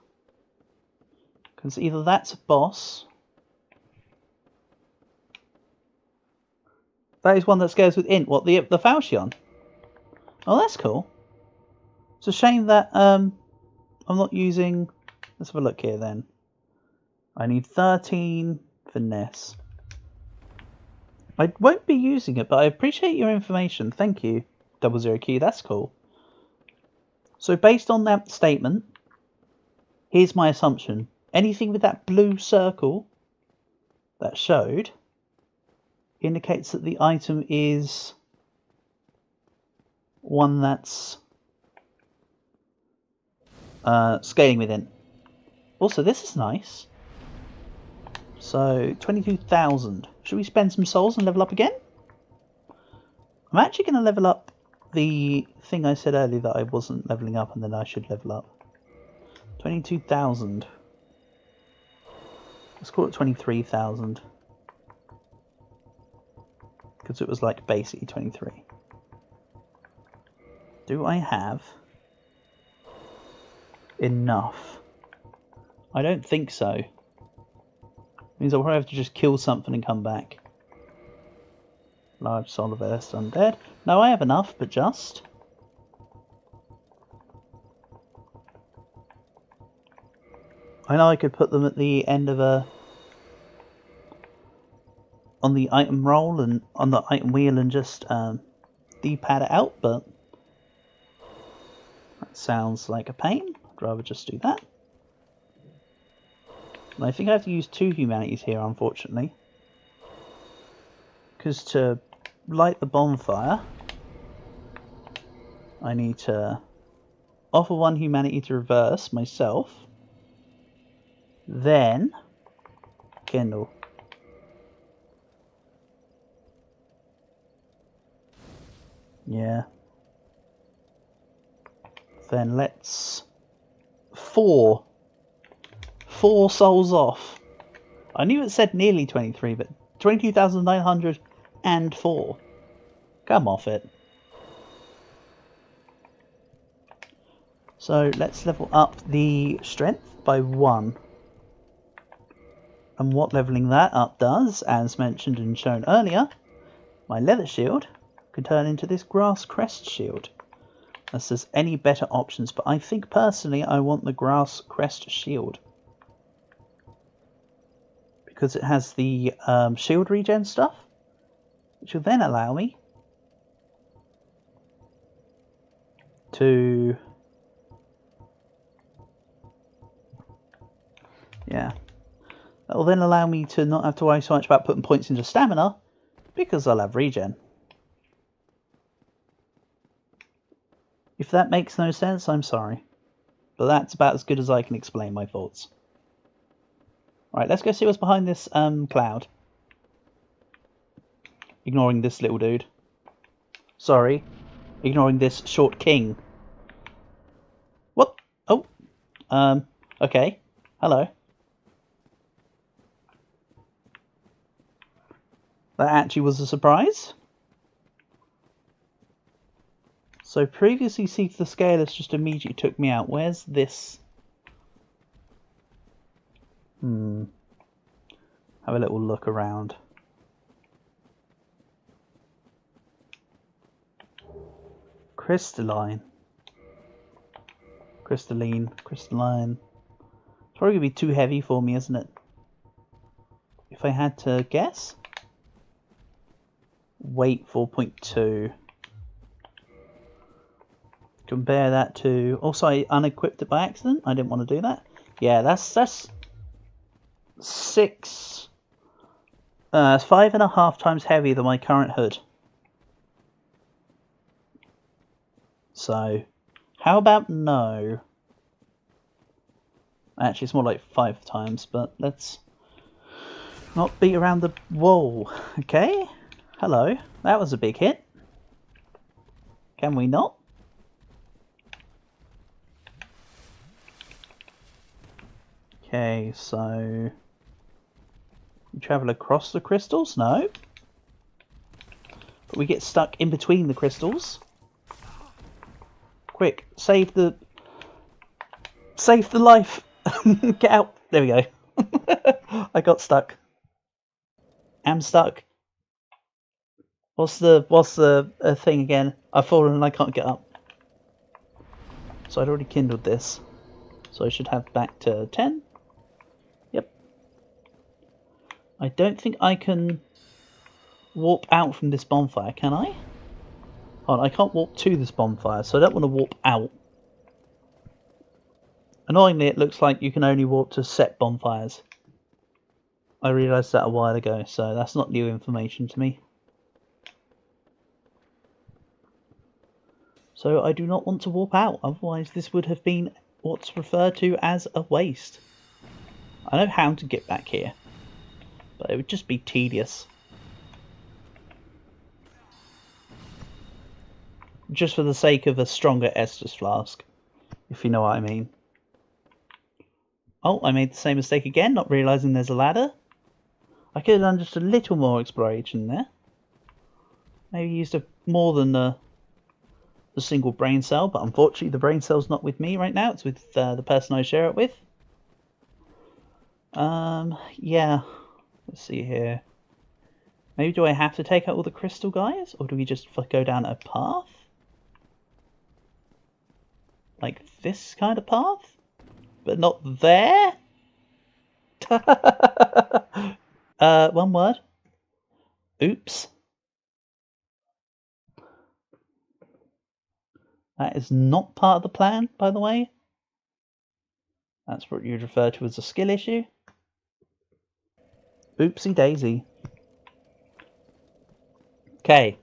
Because either that's a boss. That is one that scares with int. What, the Falchion? Oh, that's cool. It's a shame that I'm not using... Let's have a look here then. I need 13 finesse. I won't be using it, but I appreciate your information. Thank you, 00Q. That's cool. So based on that statement, here's my assumption. Anything with that blue circle that showed indicates that the item is one that's scaling within. Also, this is nice. So, 22,000. Should we spend some souls and level up again? I'm actually going to level up the thing I said earlier that I wasn't leveling up and then I should level up. 22,000. Let's call it 23,000. Because it was like basically 23. Do I have enough? I don't think so. It means I'll probably have to just kill something and come back. Large solar burst undead. No, I have enough, but just. I know I could put them at the end of a... on the item roll and on the item wheel and just D-pad it out, but that sounds like a pain. I'd rather just do that. And I think I have to use 2 humanities here, unfortunately. Because to light the bonfire, I need to offer 1 humanity to reverse myself, then kindle. Yeah. Then let's... 4 souls off. I knew it said nearly 23, but 22,904. Come off it. So let's level up the strength by 1. And what leveling that up does, as mentioned and shown earlier, my leather shield can turn into this grass crest shield. Unless there's any better options, but I think personally I want the grass crest shield. Because it has the shield regen stuff, which will then allow me to... yeah. That will then allow me to not have to worry so much about putting points into stamina, because I'll have regen. If that makes no sense, I'm sorry. But that's about as good as I can explain my thoughts. Right, let's go see what's behind this cloud. Ignoring this little dude. Sorry. Ignoring this short king. What? Oh. Okay. Hello. That actually was a surprise. So previously Seed the Scalers just immediately took me out. Where's this? Have a little look around. Crystalline. Crystalline. It's probably going to be too heavy for me, isn't it? If I had to guess? Weight 4.2. Compare that to... also, I unequipped it by accident. I didn't want to do that. Yeah, that's 6... it's 5.5 times heavier than my current hood. So, how about no? Actually, it's more like 5 times, but let's not beat around the wall. Okay, hello. That was a big hit. Can we not? Okay, so... we travel across the crystals? No. But we get stuck in between the crystals. Quick, save the life. Get out. There we go. I got stuck. I'm stuck. What's the thing again? I've fallen and I can't get up. So I'd already kindled this. So I should have back to 10. Yep. I don't think I can warp out from this bonfire, can I? Oh, I can't warp to this bonfire, so I don't want to warp out. Annoyingly, it looks like you can only warp to set bonfires. I realised that a while ago, so that's not new information to me. So I do not want to warp out, otherwise this would have been what's referred to as a waste. I know how to get back here, but it would just be tedious. Just for the sake of a stronger Estus flask, if you know what I mean. Oh, I made the same mistake again, not realising there's a ladder. I could have done just a little more exploration there. Maybe used more than a single brain cell, but unfortunately the brain cell's not with me right now, it's with the person I share it with. Yeah, let's see here. Maybe do I have to take out all the crystal guys, or do we just go down a path? Like this kind of path? But not there? One word. Oops. That is not part of the plan, by the way. That's what you'd refer to as a skill issue. Oopsie daisy. Okay.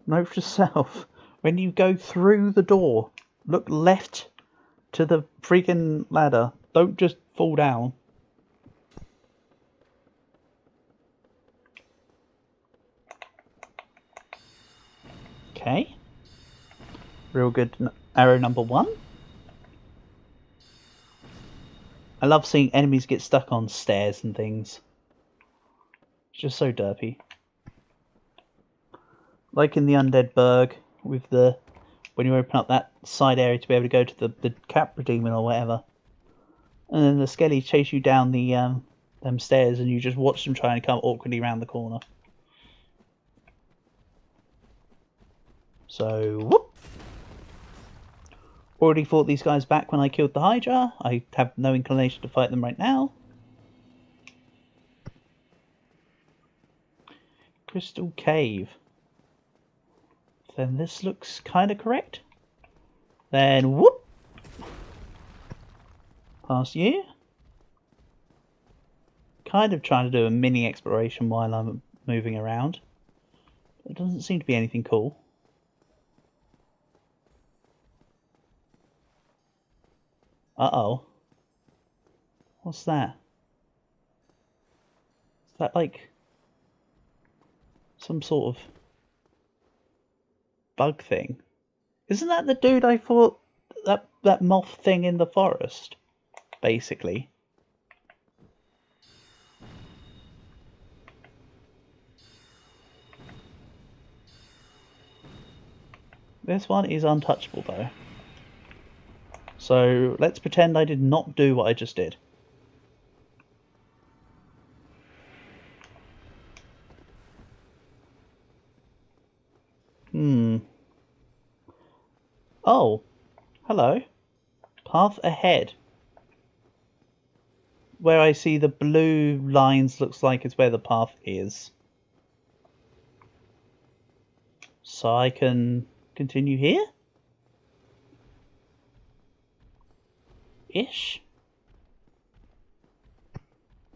Note to self. When you go through the door, look left to the freaking ladder. Don't just fall down. Okay. Real good arrow number 1. I love seeing enemies get stuck on stairs and things. It's just so derpy. Like in the Undead Burg, with the when you open up that side area to be able to go to the Cap Demon or whatever, and then the Skellies chase you down the them stairs, and you just watch them trying to come awkwardly around the corner. So, whoop! Already fought these guys back when I killed the Hydra. I have no inclination to fight them right now. Crystal Cave. Then this looks kind of correct. Then whoop! Past you. Kind of trying to do a mini exploration while I'm moving around. There doesn't seem to be anything cool. Uh-oh. What's that? Is that like some sort of bug thing? Isn't that the dude I fought, that moth thing in the forest, basically? This one is untouchable though. So let's pretend I did not do what I just did. Oh, hello. Path ahead. Where I see the blue lines looks like is where the path is. So I can continue here? Ish.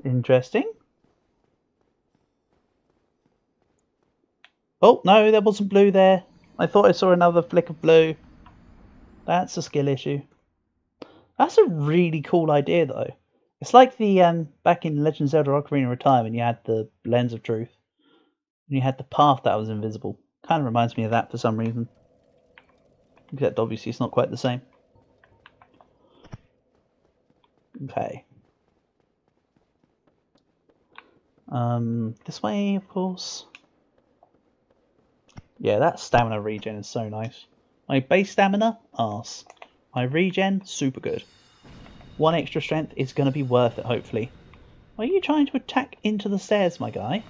Interesting. Oh, no, there wasn't blue there. I thought I saw another flick of blue. That's a skill issue. That's a really cool idea, though. It's like the back in Legend of Zelda Ocarina of Time, when you had the Lens of Truth, and you had the path that was invisible. Kind of reminds me of that for some reason. Except obviously it's not quite the same. Okay. This way, of course. Yeah, that stamina regen is so nice. My base stamina, arse. My regen, super good. 1 extra strength is going to be worth it, hopefully. Are you trying to attack into the stairs, my guy?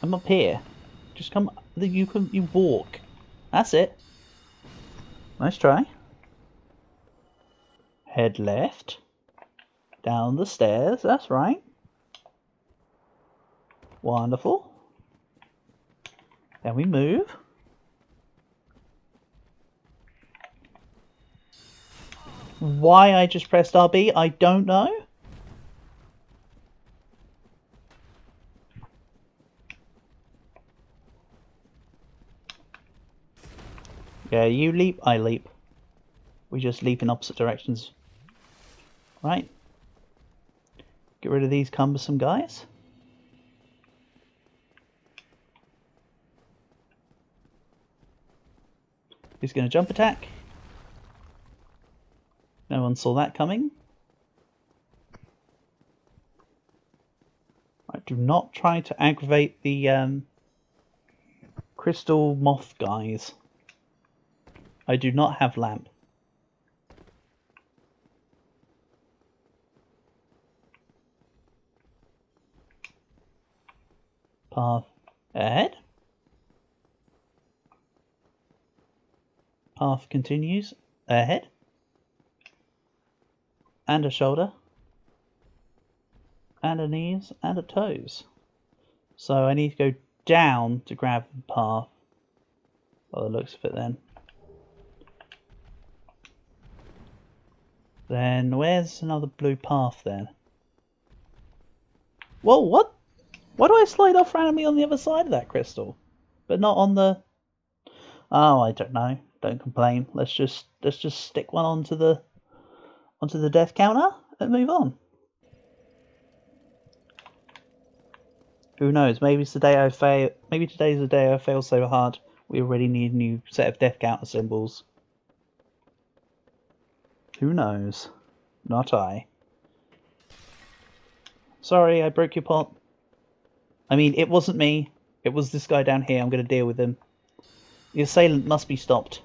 I'm up here. Just come. You walk. That's it. Nice try. Head left. Down the stairs. That's right. Wonderful. Then we move. Why I just pressed RB, I don't know. Okay, you leap, I leap. We just leap in opposite directions. Right. Get rid of these cumbersome guys. He's going to jump attack. No one saw that coming. Right, do not try to aggravate the crystal moth guys. I do not have lamp. Path ahead. Path continues ahead. And a shoulder. And a knees and a toes. So I need to go down to grab the path. By the looks of it then. Then where's another blue path then? Whoa, what? Why do I slide off randomly on the other side of that crystal? But not on the... Oh, I don't know. Don't complain. Let's just stick one onto the death counter and move on. Who knows? Maybe it's the day I fail. Maybe today's the day I fail so hard. We already need a new set of death counter symbols. Who knows? Not I. Sorry, I broke your pot. I mean, it wasn't me. It was this guy down here. I'm going to deal with him. The assailant must be stopped.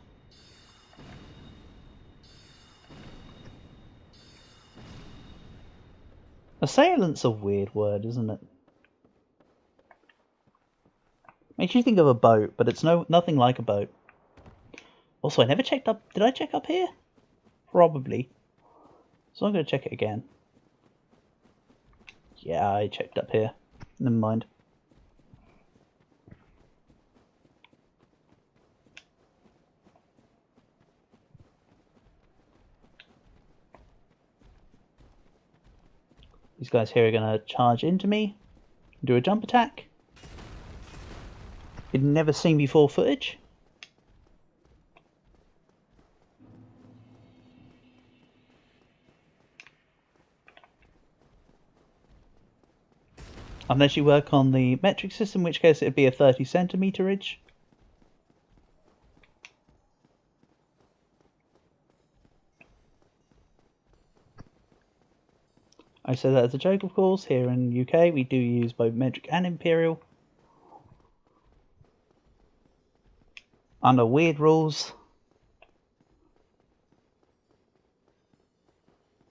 Assailant's a weird word, isn't it? Makes you think of a boat, but it's nothing like a boat. Also, I never checked up... Did I check up here? Probably. So I'm going to check it again. Yeah, I checked up here. Never mind. These guys here are going to charge into me. Do a jump attack. You'd never seen before footage. Unless you work on the metric system, in which case it would be a 30 centimeterage. I say that as a joke, of course. Here in UK, we do use both metric and imperial. Under weird rules.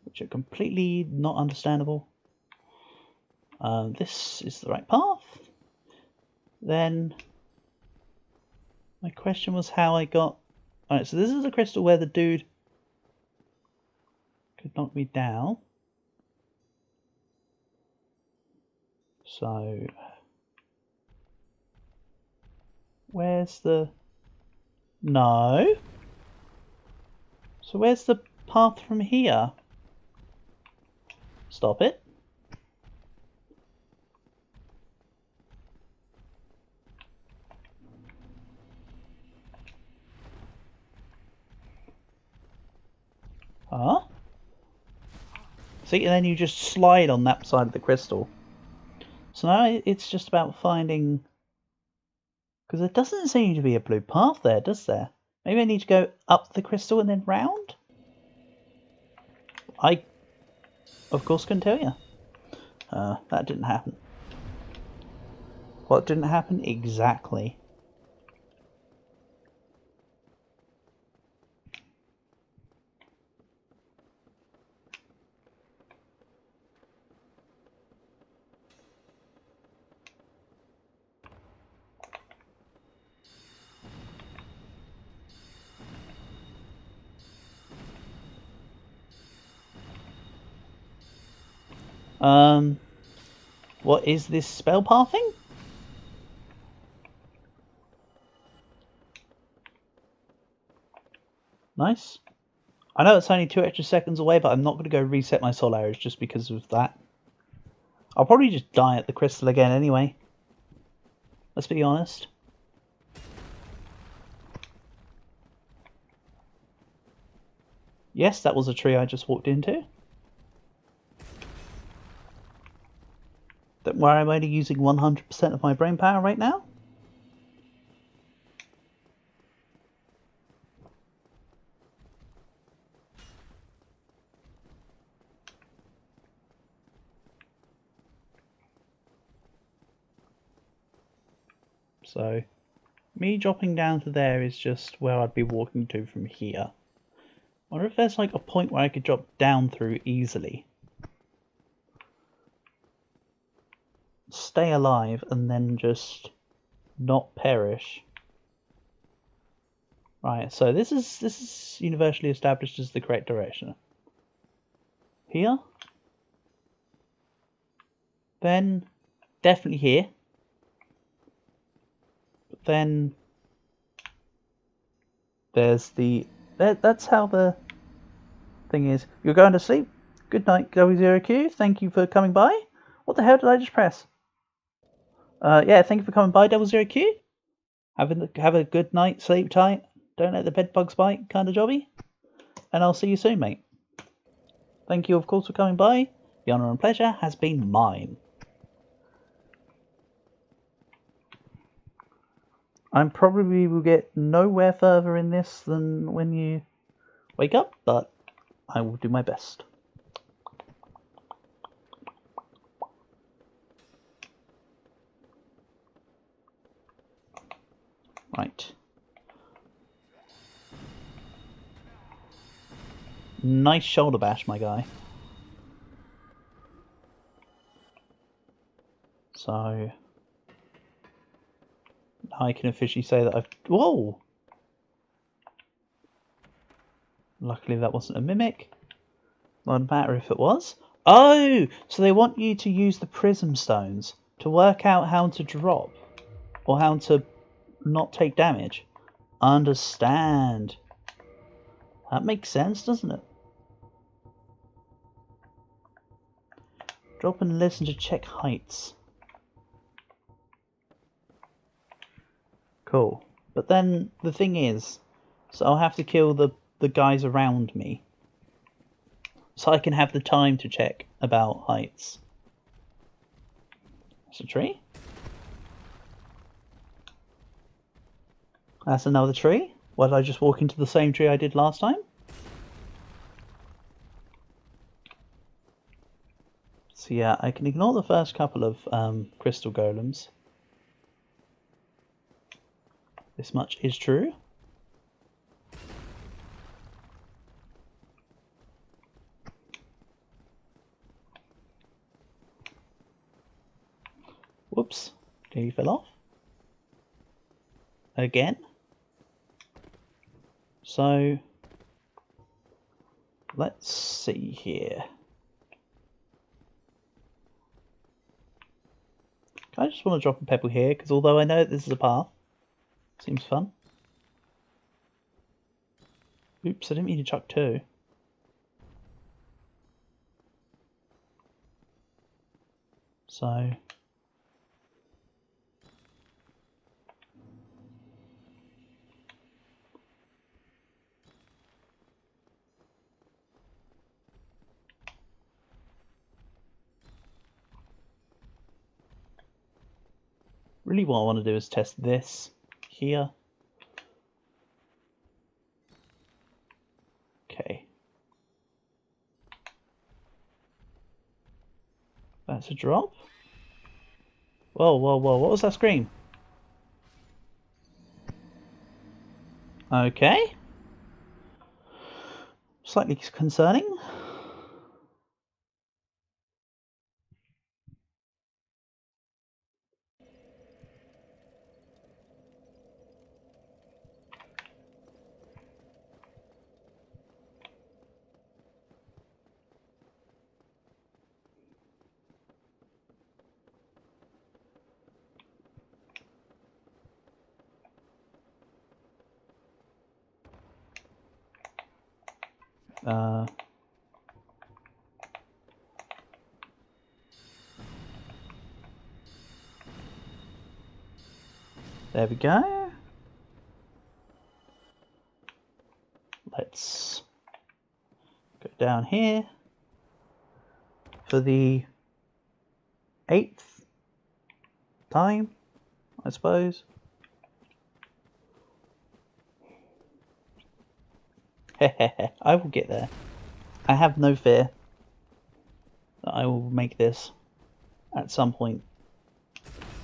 Which are completely not understandable. This is the right path. Then my question was how I got... Alright, so this is a crystal where the dude could knock me down. So where's the... No. So where's the path from here? Stop it. Huh? See, and then you just slide on that side of the crystal. So now it's just about finding... Because there doesn't seem to be a blue path there, does there? Maybe I need to go up the crystal and then round? I, of course, can tell you. That didn't happen. What didn't happen? Exactly. What is this spell pathing? Nice. I know it's only 2 extra seconds away, but I'm not going to go reset my soul arrows just because of that. I'll probably just die at the crystal again anyway. Let's be honest. Yes, that was a tree I just walked into. Don't worry, I'm only using 100% of my brain power right now. So, me dropping down to there is just where I'd be walking to from here. I wonder if there's like a point where I could drop down through easily. Stay alive and then just not perish. Right, so this is universally established as the correct direction. Here. Then definitely here. But then there's the that's how the thing is. You're going to sleep. Good night, W0Q. Thank you for coming by. What the hell did I just press? Yeah, thank you for coming by, W0Q. Have a good night, sleep tight. Don't let the bed bugs bite, kind of jobby. And I'll see you soon, mate. Thank you, of course, for coming by. The honour and pleasure has been mine. I probably will get nowhere further in this than when you wake up, but I will do my best. Right. Nice shoulder bash, my guy. So I can officially say that I've... Whoa! Luckily that wasn't a mimic. Wouldn't matter if it was. Oh! So they want you to use the prism stones to work out how to drop. Or how to not take damage. Understand. That makes sense, doesn't it? Drop and listen to check heights. Cool. But then the thing is, so I'll have to kill the guys around me. So I can have the time to check about heights. That's a tree. That's another tree. Why did I just walk into the same tree I did last time? So yeah, I can ignore the first couple of crystal golems. This much is true. Whoops, he fell off. Again. So, let's see here. I just want to drop a pebble here, because although I know this is a path, seems fun. Oops, I didn't mean to chuck two. So... really what I want to do is test this here. Okay. That's a drop. Whoa, whoa, whoa, what was that scream? Okay. Slightly concerning. There we go. Let's down here for the 8th time, I suppose. I will get there. I have no fear that I will make this at some point.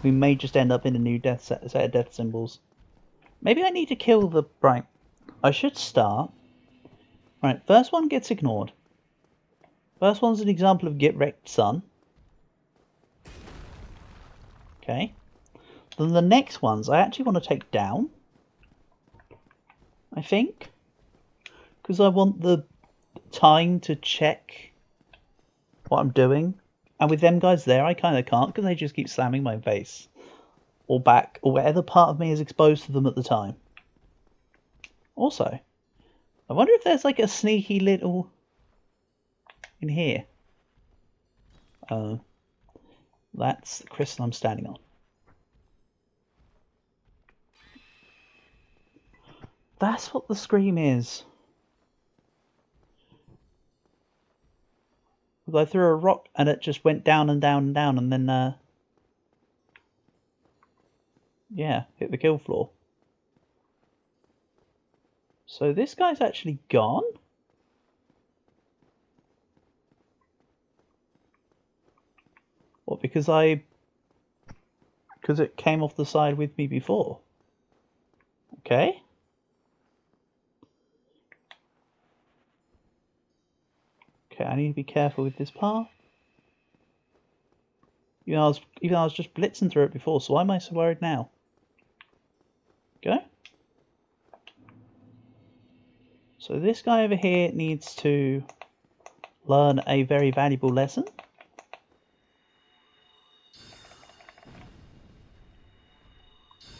We may just end up in a new set of death symbols. Maybe I need to kill the... Right. I should start. Right, first one gets ignored. First one's an example of get wrecked son. Okay. Then the next ones I actually want to take down. I think. Because I want the time to check what I'm doing. And with them guys there, I kind of can't because they just keep slamming my face. Or back, or whatever part of me is exposed to them at the time. Also, I wonder if there's like a sneaky little... in here. That's the crystal I'm standing on. That's what the scream is. I threw a rock and it just went down and down and down and then yeah, hit the kill floor. So this guy's actually gone? What, because it came off the side with me before? Okay. Okay, I need to be careful with this path. Even though I was just blitzing through it before, so why am I so worried now? Okay. So this guy over here needs to learn a very valuable lesson.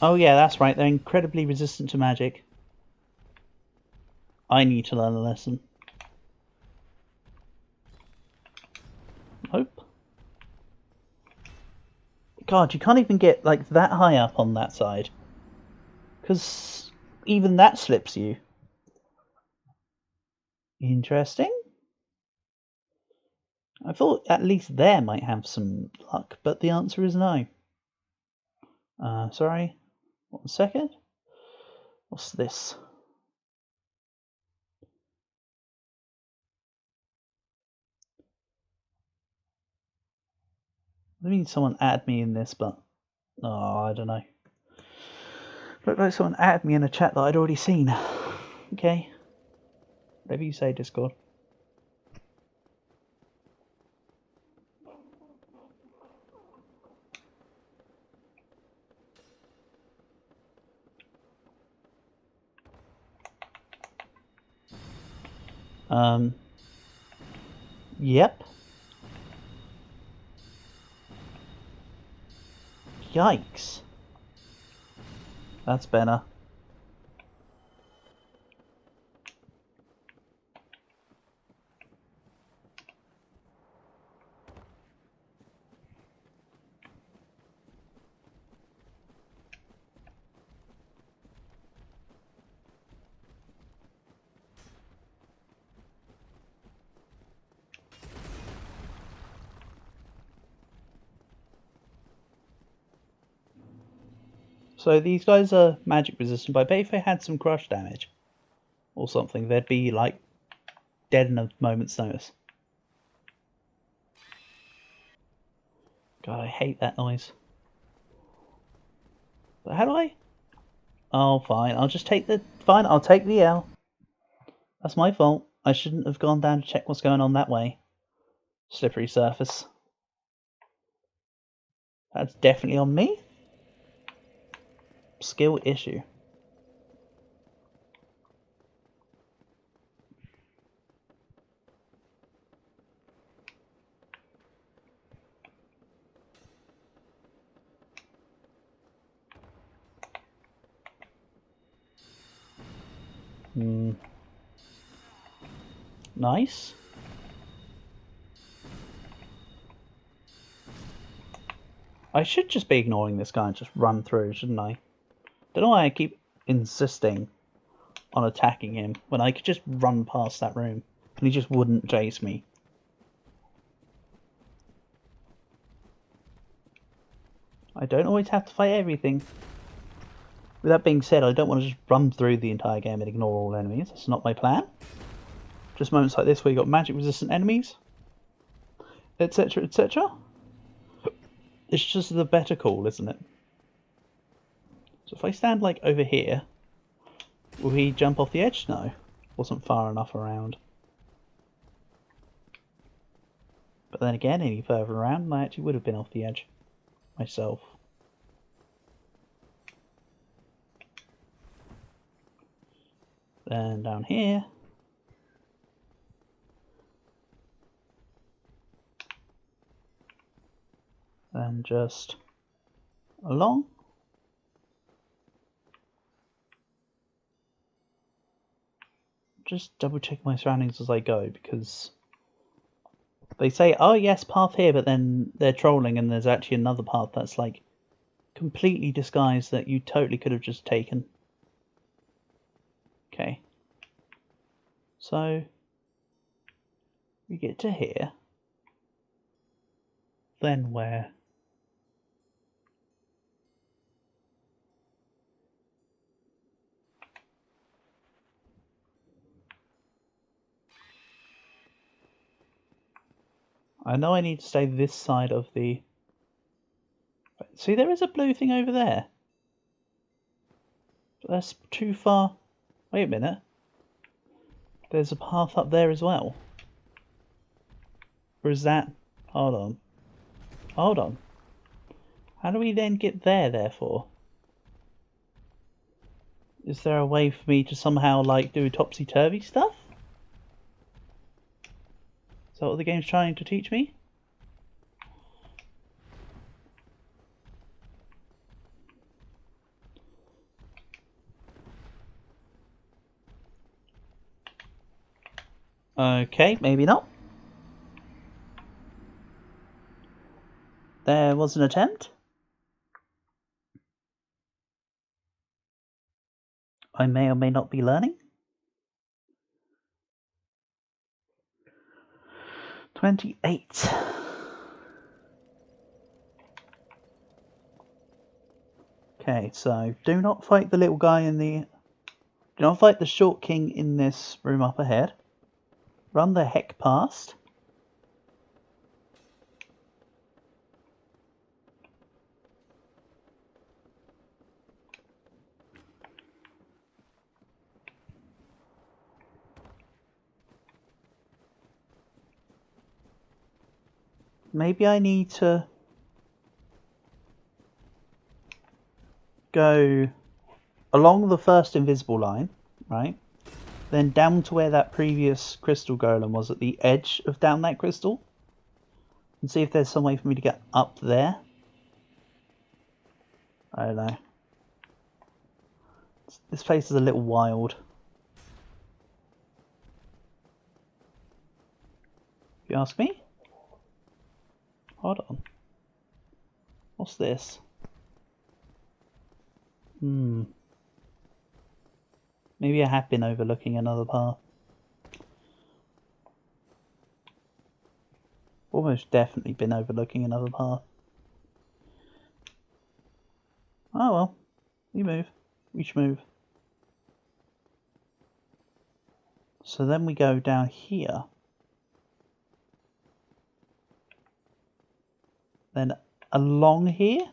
Oh yeah, that's right, they're incredibly resistant to magic. I need to learn a lesson. Nope. God, you can't even get like that high up on that side. Because even that slips you. Interesting. I thought at least there might have some luck, but the answer is no. Sorry. 1 second. What's this? I mean, someone add me in this, but I don't know. Looked like someone added me in a chat that I'd already seen. Okay. Whatever you say, Discord. Yep. Yikes. That's better. So these guys are magic resistant, but I bet if they had some crush damage or something, they'd be like dead in a moment's notice. God, I hate that noise. But how do I? Oh, fine. I'll just take the... Fine, I'll take the L. That's my fault. I shouldn't have gone down to check what's going on that way. Slippery surface. That's definitely on me. Skill issue. Nice. I should just be ignoring this guy and just run through, shouldn't I? Don't know why I keep insisting on attacking him when I could just run past that room and he just wouldn't chase me. I don't always have to fight everything. With that being said, I don't want to just run through the entire game and ignore all enemies. That's not my plan. Just moments like this where you got magic resistant enemies, etc, etc. It's just the better call, isn't it? So if I stand like over here, will he jump off the edge? No. Wasn't far enough around. But then again, any further around, I actually would have been off the edge myself. Then down here. And just along. Just double check my surroundings as I go, because they say, oh yes, path here, but then they're trolling and there's actually another path that's like completely disguised that you totally could have just taken. Okay. So we get to here. Then where? I know I need to stay this side of the... See, there is a blue thing over there. But that's too far. Wait a minute. There's a path up there as well. Or is that... Hold on. Hold on. How do we then get there, therefore? Is there a way for me to somehow, like, do topsy-turvy stuff? Is that what the game's trying to teach me? Okay, maybe not. There was an attempt. I may or may not be learning. 28. Okay, so do not fight the little guy in the... Do not fight the short king in this room up ahead. Run the heck past. Maybe I need to go along the first invisible line, right? Then down to where that previous crystal golem was at the edge of down that crystal. And see if there's some way for me to get up there. I don't know. This place is a little wild. If you ask me? Hold on. What's this? Maybe I have been overlooking another path. Almost definitely been overlooking another path. Oh well. You move. We should move. So then we go down here. Then along here.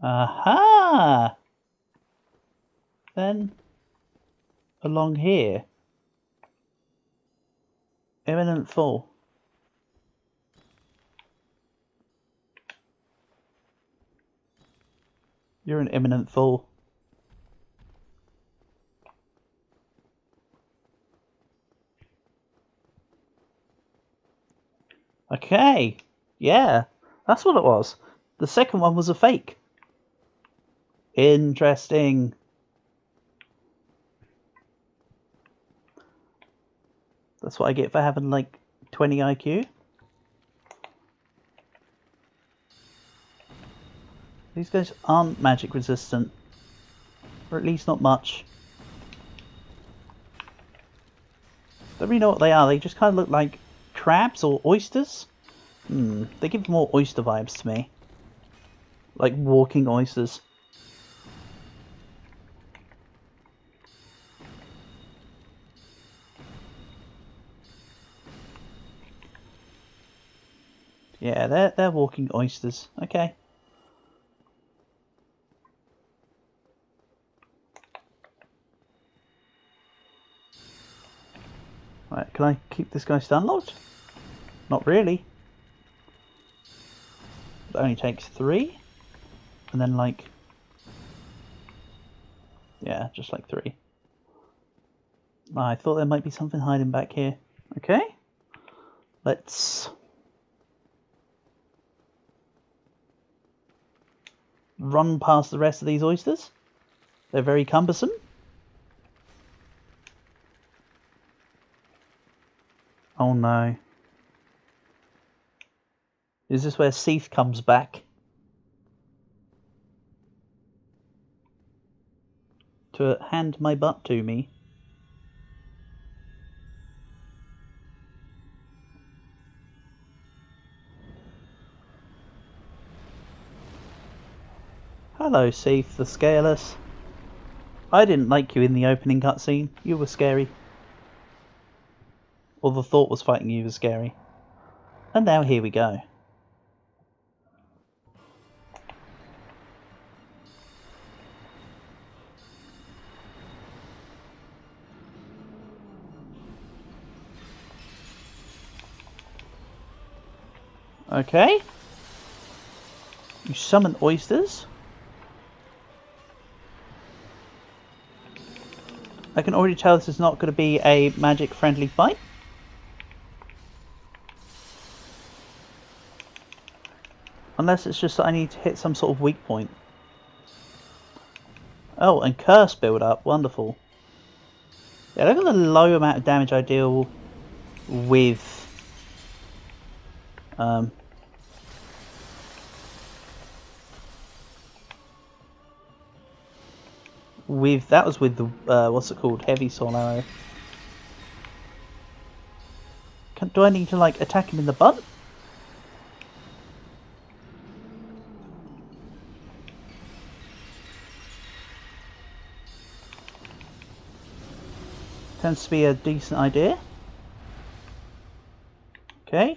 Aha! Then along here. Imminent fall. You're an imminent fall. Okay, yeah, that's what it was. The second one was a fake. Interesting. That's what I get for having like 20 IQ. These guys aren't magic resistant. Or at least not much. Don't really know what they are. They just kind of look like crabs or oysters. They give more oyster vibes to me. Like walking oysters. Yeah, they're walking oysters. Okay. Right, can I keep this guy stun locked? Not really. It only takes 3. And then like... yeah, just like 3. I thought there might be something hiding back here. Okay. Let's... run past the rest of these oysters. They're very cumbersome. Oh no. Is this where Seath comes back? To hand my butt to me? Hello, Seath the Scaleless. I didn't like you in the opening cutscene. You were scary. Or the thought was fighting you was scary. And now here we go. Okay. You summon oysters. I can already tell this is not going to be a magic friendly fight. Unless it's just that I need to hit some sort of weak point. Oh, and curse build up. Wonderful. Yeah, look at the low amount of damage I deal with. That was with the what's it called, heavy soul arrow. Do I need to like attack him in the butt? Tends to be a decent idea. Okay.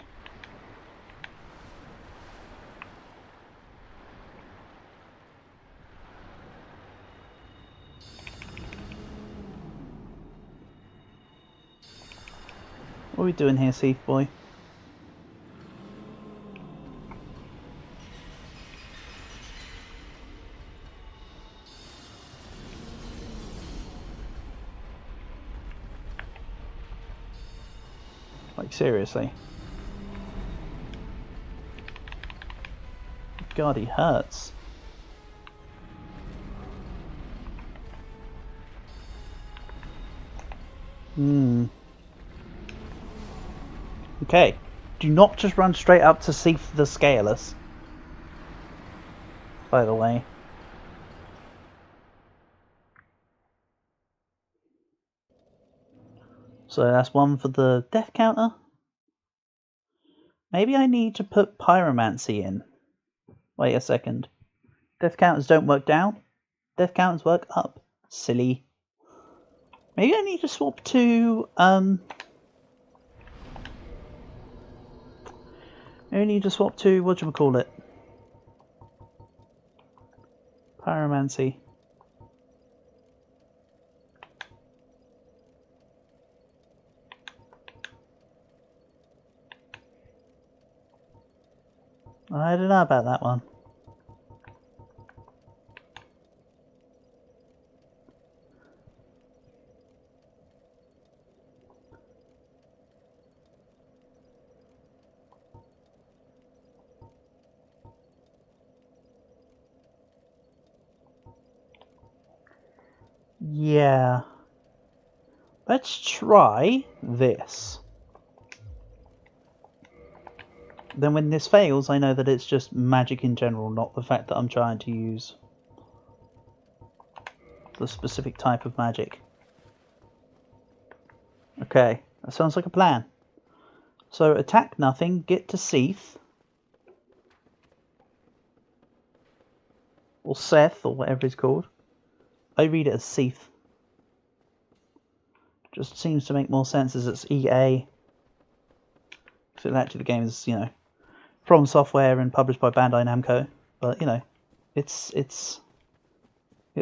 What are we doing here, Seath boy? Like, seriously? God, he hurts. Okay. Do not just run straight up to Seath the Scaleless. By the way. So that's one for the death counter. Maybe I need to put pyromancy in. Wait a second. Death counters don't work down. Death counters work up. Silly. Maybe I need to swap to maybe I need to swap to whatchamacallit? Pyromancy. I don't know about that one. Yeah. Let's try this. Then when this fails, I know that it's just magic in general, not the fact that I'm trying to use the specific type of magic. Okay, That sounds like a plan. So attack nothing, get to Seath. Or Seth, or whatever it's called. I read it as Seath. Just seems to make more sense as it's EA. So actually the game is, you know, From Software and published by Bandai Namco. But, you know, it's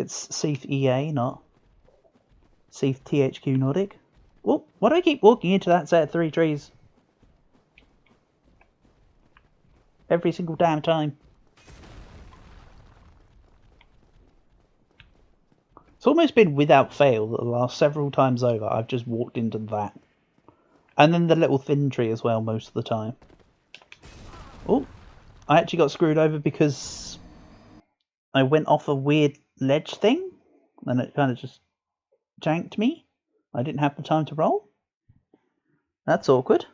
Seath EA, not Seath THQ Nordic. Oh, why do I keep walking into that set of 3 trees? Every single damn time. It's almost been without fail that the last several times over I've just walked into that. And then the little thin tree as well most of the time. Oh, I actually got screwed over because I went off a weird ledge thing. And it kind of just janked me. I didn't have the time to roll. That's awkward.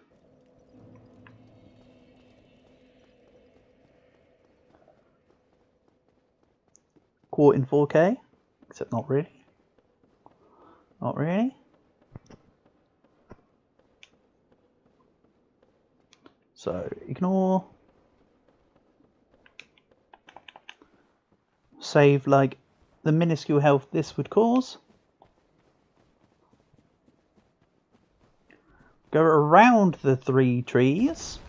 Caught in 4K. Except not really. Not really. So, ignore. Save, like, the minuscule health this would cause. Go around the 3 trees.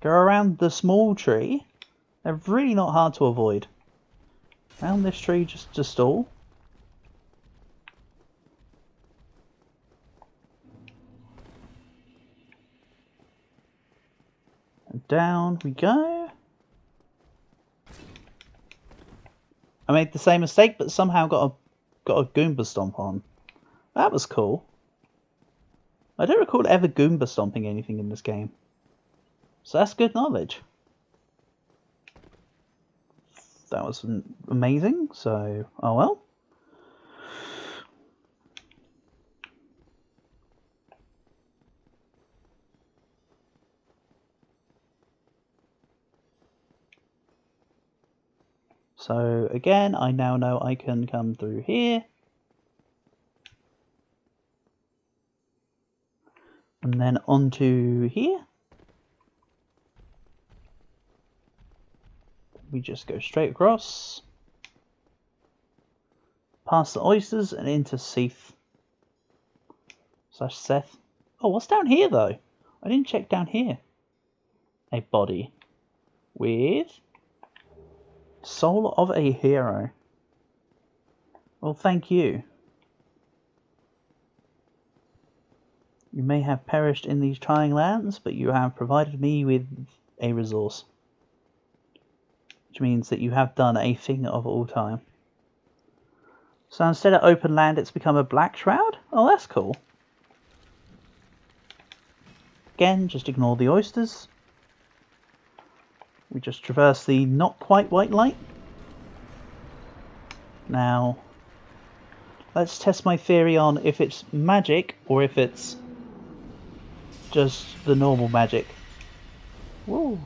Go around the small tree. They're really not hard to avoid. Around this tree just to stall. And down we go. I made the same mistake but somehow got a Goomba stomp on. That was cool. I don't recall ever Goomba stomping anything in this game. So that's good knowledge. That was amazing, so, oh well. So again, I now know I can come through here. And then onto here. We just go straight across, past the oysters and into Seath / Seth. Oh, what's down here though? I didn't check down here. A body with Soul of a Hero. Well, thank you. You may have perished in these trying lands, but you have provided me with a resource. Which means that you have done a thing of all time. So instead of open land, it's become a black shroud? Oh, that's cool. Again, just ignore the oysters. We just traverse the not quite white light. Now, let's test my theory on if it's magic or if it's just the normal magic. Whoa.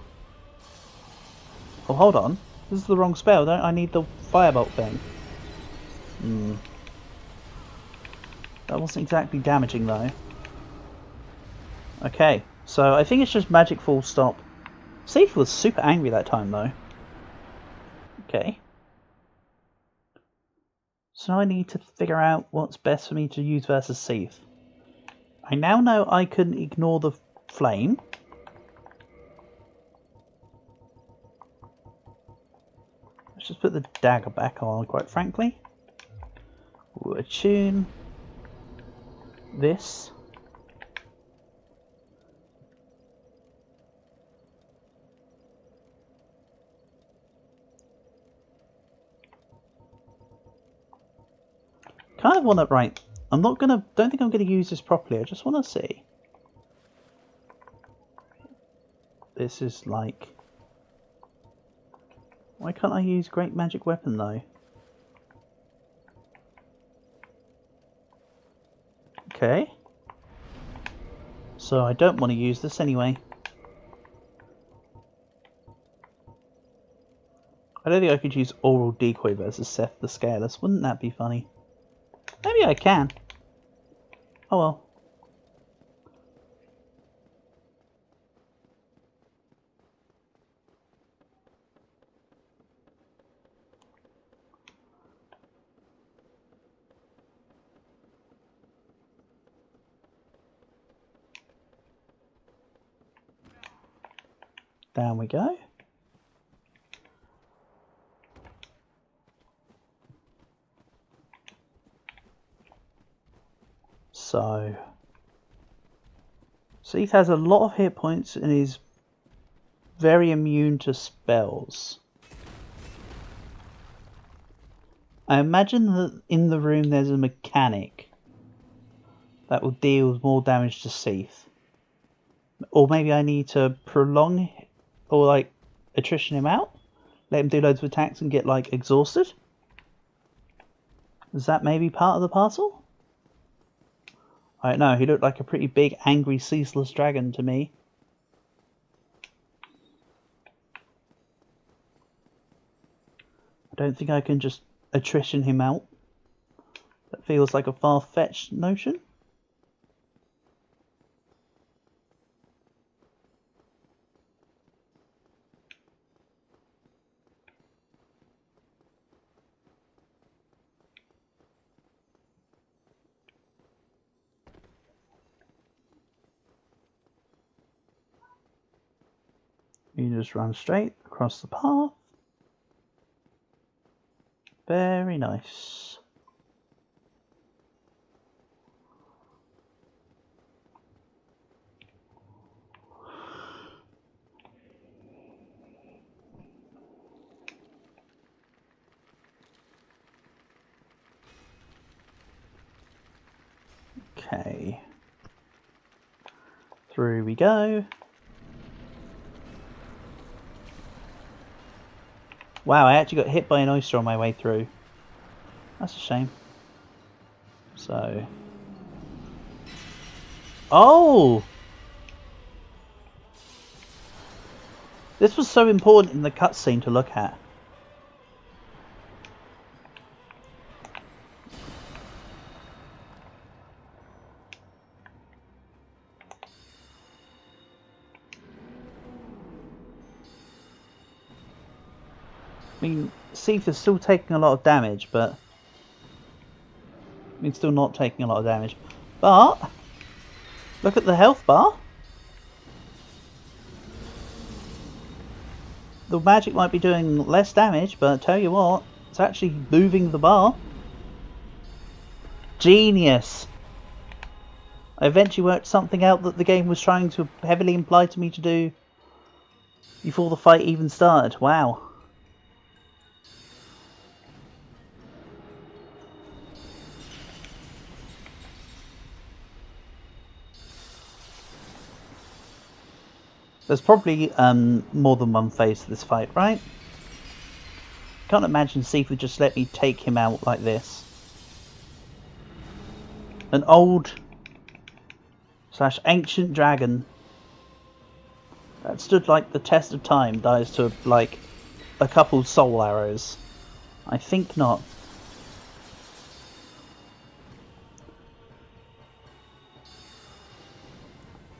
Oh, hold on. This is the wrong spell. Don't I need the firebolt thing? That wasn't exactly damaging, though. Okay, so I think it's just magic full stop. Seath was super angry that time, though. Okay. So now I need to figure out what's best for me to use versus Seath. I now know I can ignore the flame. Let's just put the dagger back on, quite frankly. We'll attune this. Kind of want to, right, don't think I'm going to use this properly, I just want to see. This is like, why can't I use Great Magic Weapon though? Okay. So I don't want to use this anyway. I don't think I could use Oral Decoy versus Seth the Scaleless. Wouldn't that be funny? Maybe I can. Oh well. Down we go. So, Seath has a lot of hit points and is very immune to spells. I imagine that in the room there's a mechanic that will deal more damage to Seath. Or maybe I need to prolong or like attrition him out, let him do loads of attacks and get like exhausted. Is that maybe part of the parcel? I don't know, he looked like a pretty big, angry, ceaseless dragon to me. I don't think I can just attrition him out. That feels like a far-fetched notion. You just run straight across the path. Very nice. Okay. Through we go. Wow, I actually got hit by an oyster on my way through. That's a shame. So... Oh! This was so important in the cutscene to look at. I mean, Seath is still taking a lot of damage, but... I mean, still not taking a lot of damage. But... Look at the health bar. The magic might be doing less damage, but I tell you what, it's actually moving the bar. Genius! I eventually worked something out that the game was trying to heavily imply to me to do before the fight even started. Wow. There's probably more than one phase to this fight, right? Can't imagine Seath would just let me take him out like this. An old / ancient dragon that stood like the test of time dies to like a couple soul arrows. I think not.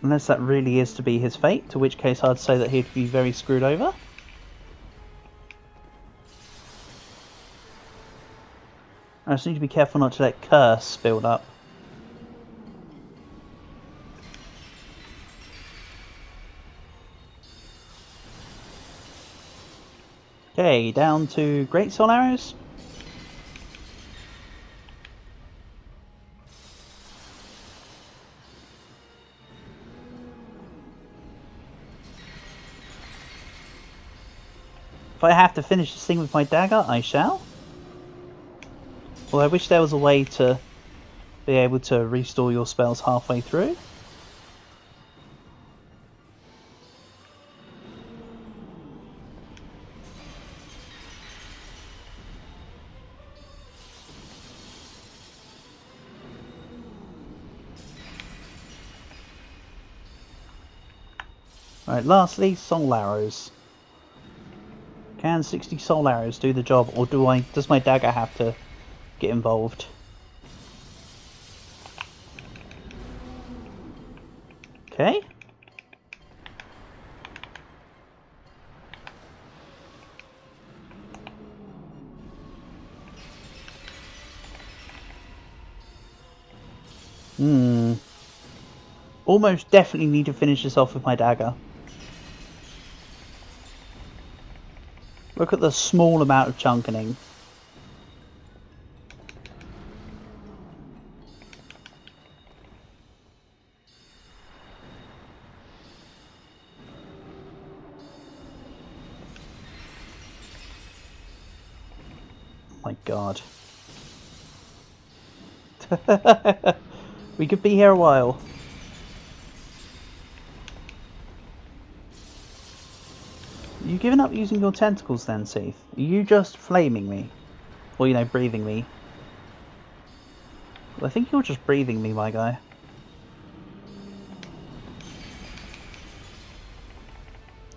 Unless that really is to be his fate, to which case I'd say that he'd be very screwed over. I just need to be careful not to let curse build up. Okay, down to great soul arrows. If I have to finish this thing with my dagger, I shall. Well, I wish there was a way to be able to restore your spells halfway through. Right, lastly, soul arrows. Can 60 soul arrows do the job, or does my dagger have to get involved? Okay. Almost definitely need to finish this off with my dagger. Look at the small amount of chunkening. My god. We could be here a while. You giving up using your tentacles then, Seath? Are you just flaming me? Or, you know, breathing me? I think you're just breathing me, my guy.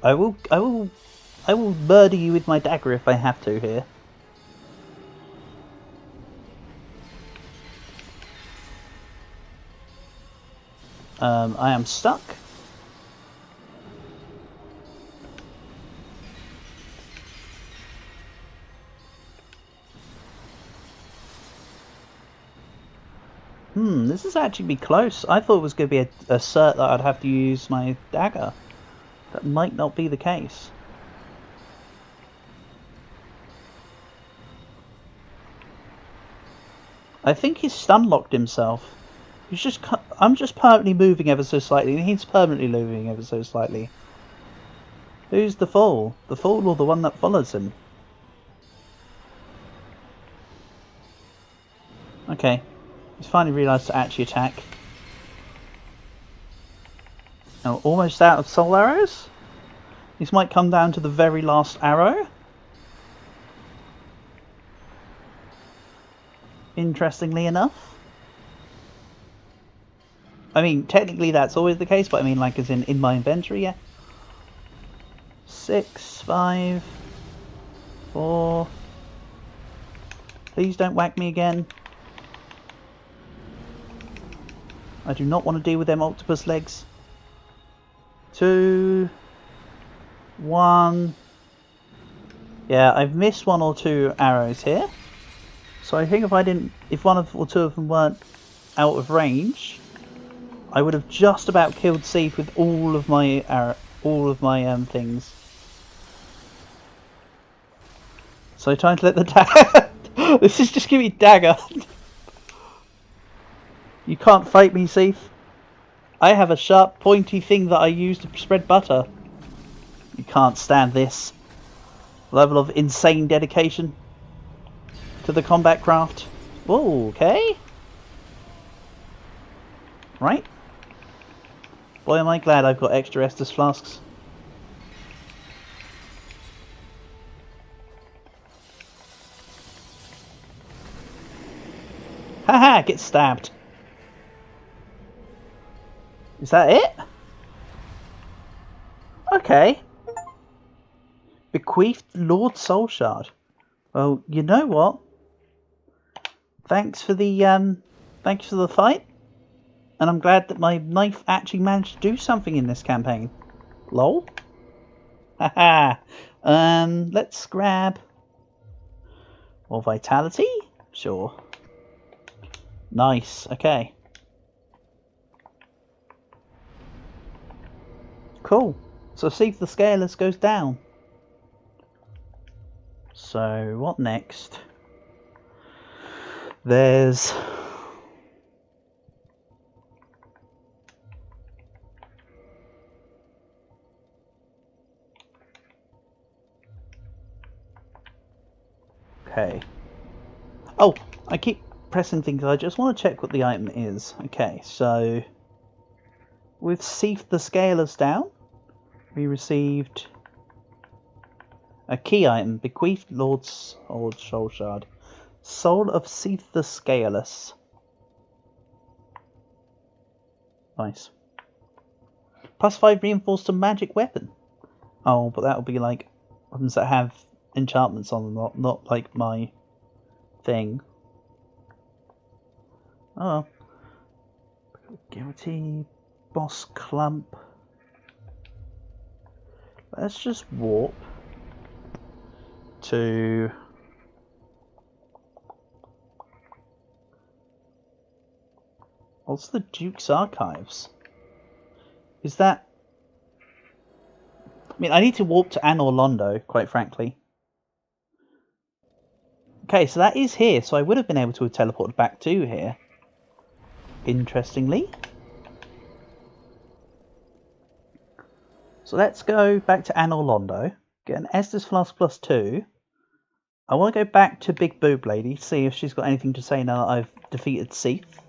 I will murder you with my dagger if I have to here. I am stuck. This is actually be close. I thought it was going to be a cert that I'd have to use my dagger. That might not be the case. I think he's stun-locked himself. He's just. I'm just permanently moving ever so slightly, and he's permanently moving ever so slightly. Who's the fool? The fool or the one that follows him? Okay. He's finally realised to actually attack. Now, almost out of soul arrows. This might come down to the very last arrow. Interestingly enough. I mean, technically that's always the case, but I mean, like, as in my inventory, yeah. 6, 5, 4. Please don't whack me again. I do not want to deal with them octopus legs. 2, 1. Yeah, I've missed 1 or 2 arrows here. So I think if 1 or 2 of them weren't out of range, I would have just about killed Seath with all of my things. So time to let the dagger. This is just giving me dagger. You can't fight me, Seath. I have a sharp, pointy thing that I use to spread butter. You can't stand this level of insane dedication to the combat craft. Whoa, okay. Right. Boy, am I glad I've got extra Estus flasks. Haha, get stabbed. Is that it? Okay. Bequeathed Lord Soul Shard. Well, you know what? Thanks for the fight. And I'm glad that my knife actually managed to do something in this campaign. Lol. Haha. Let's grab more vitality. Sure. Nice. Okay. Cool. So Seath the Scaleless goes down. So what next? There's okay. Oh, I keep pressing things. I just want to check what the item is. Okay, so with Seath the Scaleless down, we received a key item, Bequeathed Lord's Soul Shard. Soul of Seath the Scaleless. Nice. +5 reinforced to magic weapon. Oh, but that'll be like weapons that have enchantments on them, not like my thing. Oh. Guilty. Boss Clump. Let's just warp to what's the Duke's Archives? Is that... I mean, I need to warp to Anor Londo, quite frankly. Okay, so that is here, so I would have been able to have teleported back to here. Interestingly. So let's go back to Anor Londo, get an Estus Flask +2. I want to go back to Big Boob Lady, see if she's got anything to say now that I've defeated Seath.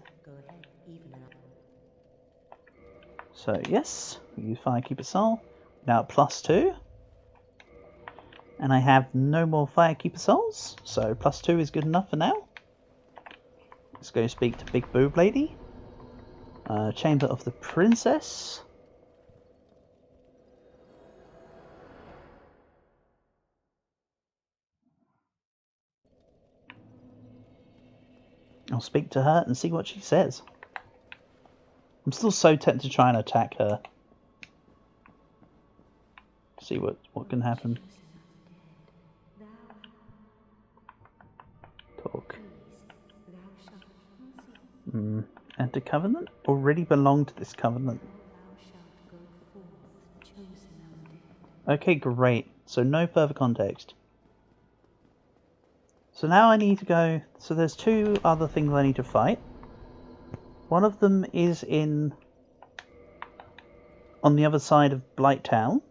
So yes, we use Firekeeper Soul. Now at +2. And I have no more Firekeeper Souls, so +2 is good enough for now. Let's go speak to Big Boob Lady. Chamber of the Princess. I'll speak to her and see what she says. I'm still so tempted to try and attack her. See what can happen. Talk. Enter Covenant? Already belong to this Covenant. Okay, great. So no further context. So now I need to go... So there's two other things I need to fight. One of them is on the other side of Blight Town.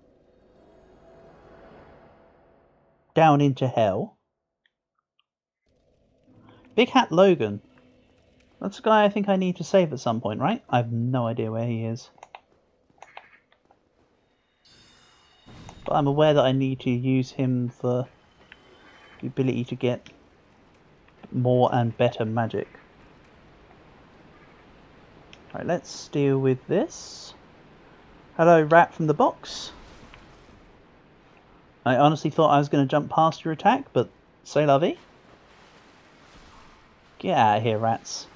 Down into hell. Big Hat Logan. That's a guy I think I need to save at some point, right? I have no idea where he is. But I'm aware that I need to use him for the ability to get more and better magic. Right, let's deal with this. Hello, rat from the box. I honestly thought I was going to jump past your attack, but c'est la vie. Get out of here, rats.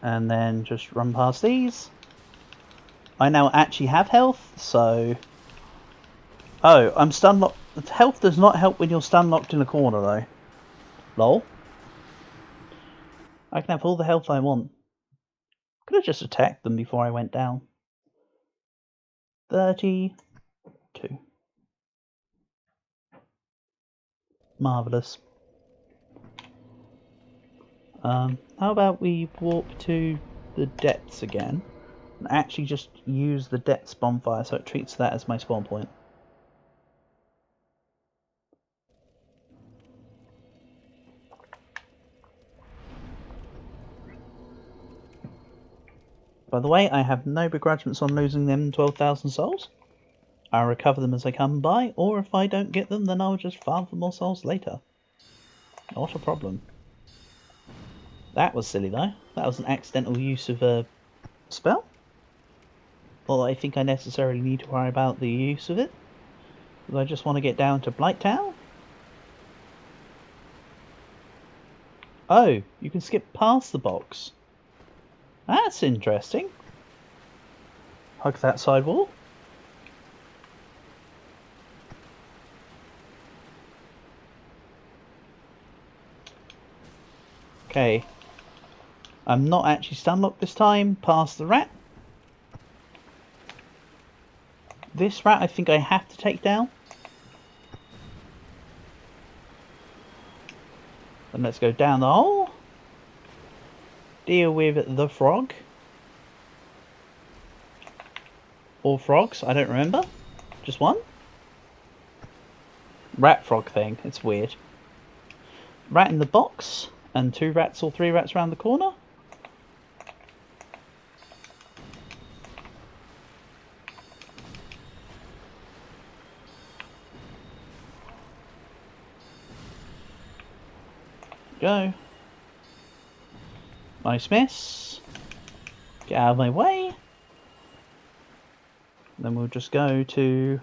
And then just run past these. I now actually have health, so... Oh, I'm stun locked. Health does not help when you're stun locked in a corner, though. Lol. I can have all the health I want. Could have just attacked them before I went down. 32. Marvellous. How about we warp to the depths again and actually just use the depths bonfire so it treats that as my spawn point. By the way, I have no begrudgments on losing them 12,000 souls. I'll recover them as I come by, or if I don't get them, then I'll just farm for more souls later. Not a problem. That was silly though. That was an accidental use of a spell. Well, I think I necessarily need to worry about the use of it. Because I just want to get down to Blight Town. Oh, you can skip past the box. That's interesting. Hug that side wall. Okay. I'm not actually stun locked this time past the rat. This rat I think I have to take down. And let's go down the hole. Deal with the frog. Or frogs, I don't remember. Just one. Rat frog thing, it's weird. Rat in the box. And 2 rats or 3 rats around the corner. Go. Nice miss. Get out of my way. Then we'll just go to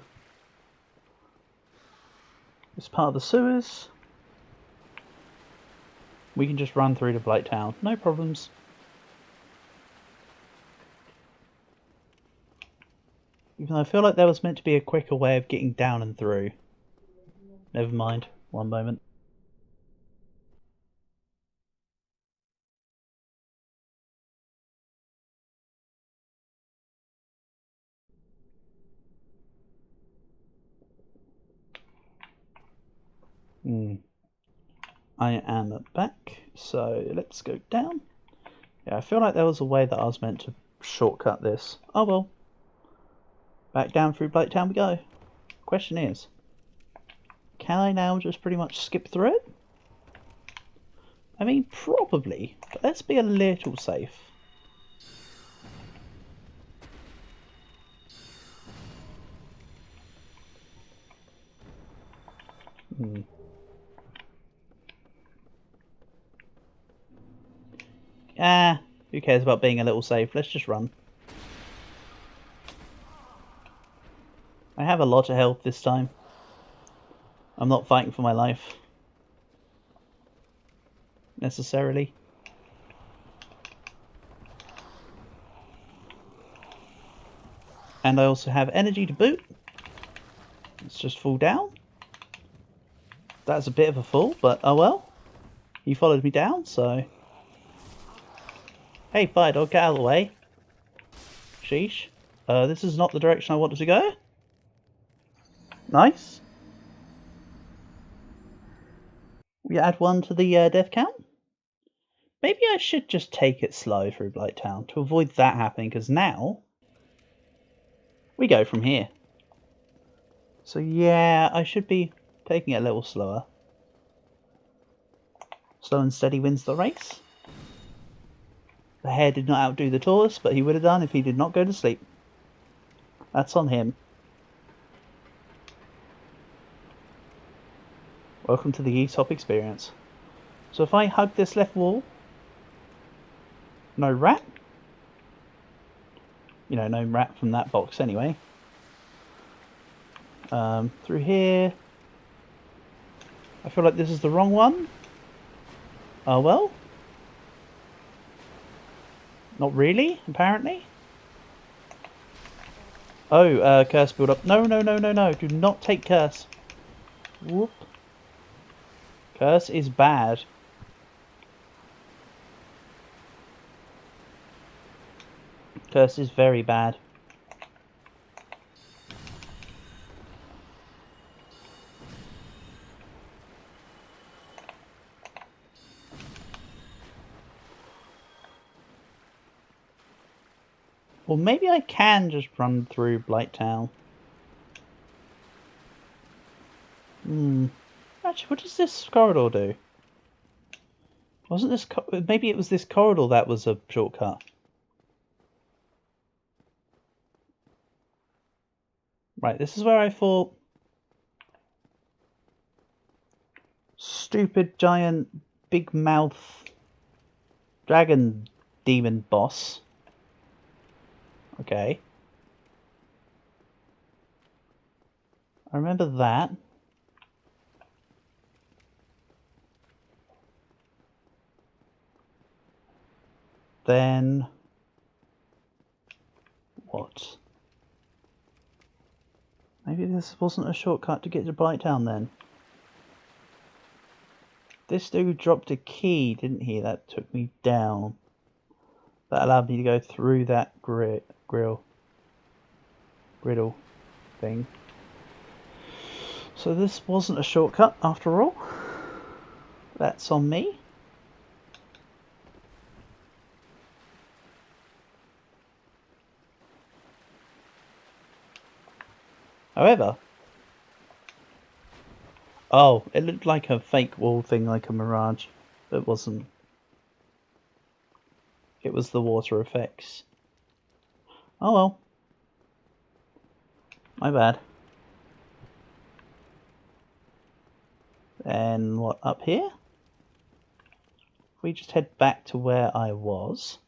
this part of the sewers. We can just run through to Blight Town, no problems. Even though I feel like there was meant to be a quicker way of getting down and through. Never mind, one moment. I am back, so let's go down. Yeah, I feel like there was a way that I was meant to shortcut this. Oh well. Back down through Blighttown we go. Question is, can I now just pretty much skip through it? I mean, probably, but let's be a little safe. Ah, who cares about being a little safe? Let's just run. I have a lot of health this time. I'm not fighting for my life. Necessarily. And I also have energy to boot. Let's just fall down. That's a bit of a fall, but oh well. He followed me down, so... Hey, fire dog, get out of the way. Sheesh. This is not the direction I wanted to go. Nice. We add 1 to the death count. Maybe I should just take it slow through Blighttown to avoid that happening, because now we go from here. So yeah, I should be taking it a little slower. Slow and steady wins the race. The hare did not outdo the tortoise, but he would have done if he did not go to sleep. That's on him. Welcome to the Aesop experience. So if I hug this left wall, no rat. You know, no rat from that box anyway. Through here. I feel like this is the wrong one. Oh well. Not really, apparently. Oh, curse build up. No, no, no, no, no. Do not take curse. Whoop. Curse is bad. Curse is very bad. Well, maybe I can just run through Blighttown. Actually, what does this corridor do? Wasn't this... maybe it was this corridor that was a shortcut. Right, this is where I thought... Stupid, giant, big mouth... dragon demon boss. Okay. I remember that. Then... what? Maybe this wasn't a shortcut to get to Blighttown then. This dude dropped a key, didn't he? That took me down. That allowed me to go through that griddle thing. So this wasn't a shortcut after all. That's on me. However... oh, it looked like a fake wall thing, like a mirage. It wasn't. It was the water effects. Oh well. My bad. Then what, up here? If we just head back to where I was.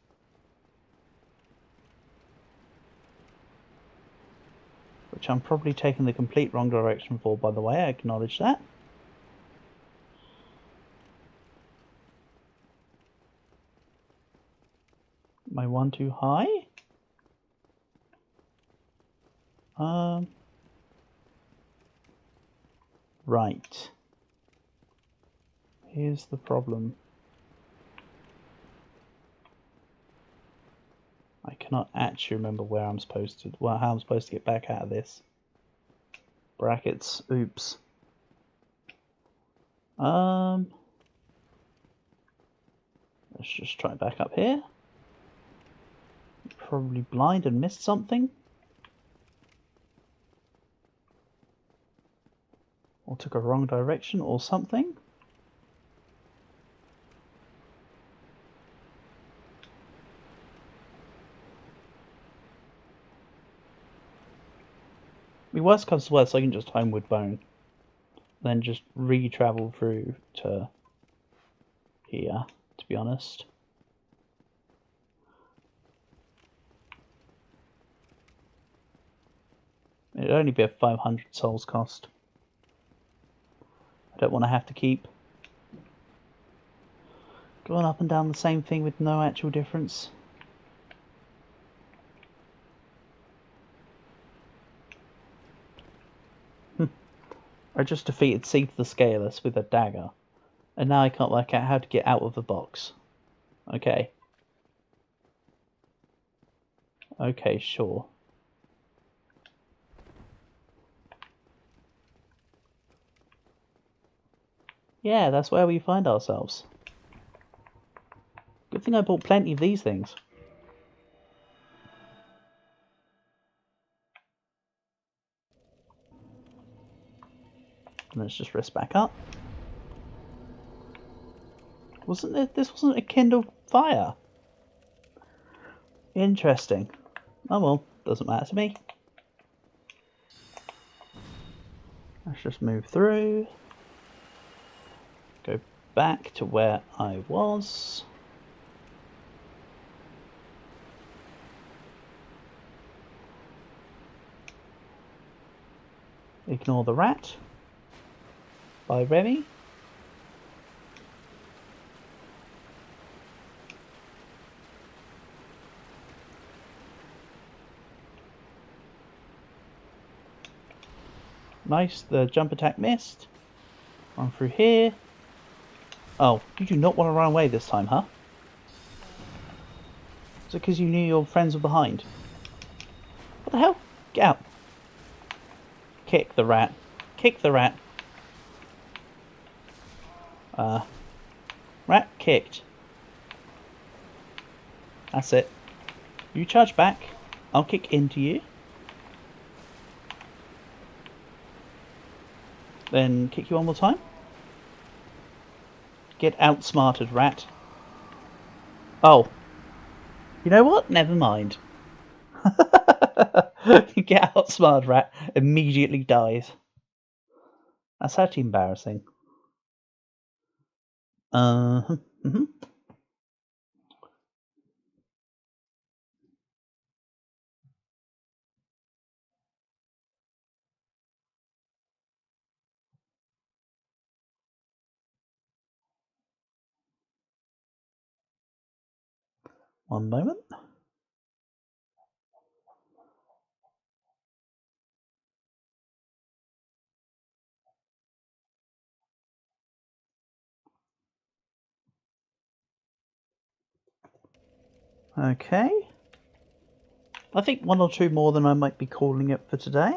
Which I'm probably taking the complete wrong direction for, by the way, I acknowledge that. Am I one too high? Right. Here's the problem. I cannot actually remember where I'm supposed to, well, how I'm supposed to get back out of this. Brackets, oops. Let's just try back up here. Probably blind and missed something. Or took a wrong direction or something. I mean, worst comes to worst, I can just homeward bone. Then just re-travel through to here, to be honest. It'd only be a 500 souls cost. I don't want to have to keep going up and down the same thing with no actual difference. I just defeated Seath the Scaleless with a dagger, and now I can't work out how to get out of the box. Okay. Okay, sure. Yeah, that's where we find ourselves. Good thing I bought plenty of these things. Let's just rest back up. This wasn't a kindled fire? Interesting. Oh well, doesn't matter to me. Let's just move through. Go back to where I was. Ignore the rat. By Remy. Nice, the jump attack missed. Run through here. Oh, you do not want to run away this time, huh? Is it because you knew your friends were behind? What the hell? Get out. Kick the rat. Kick the rat. Rat kicked. That's it. You charge back. I'll kick into you. Then kick you one more time. Get outsmarted, rat. Oh. You know what? Never mind. Get outsmarted, rat. Immediately dies. That's actually embarrassing. Mm-hmm. One moment. Okay. I think one or two more than I might be calling it for today.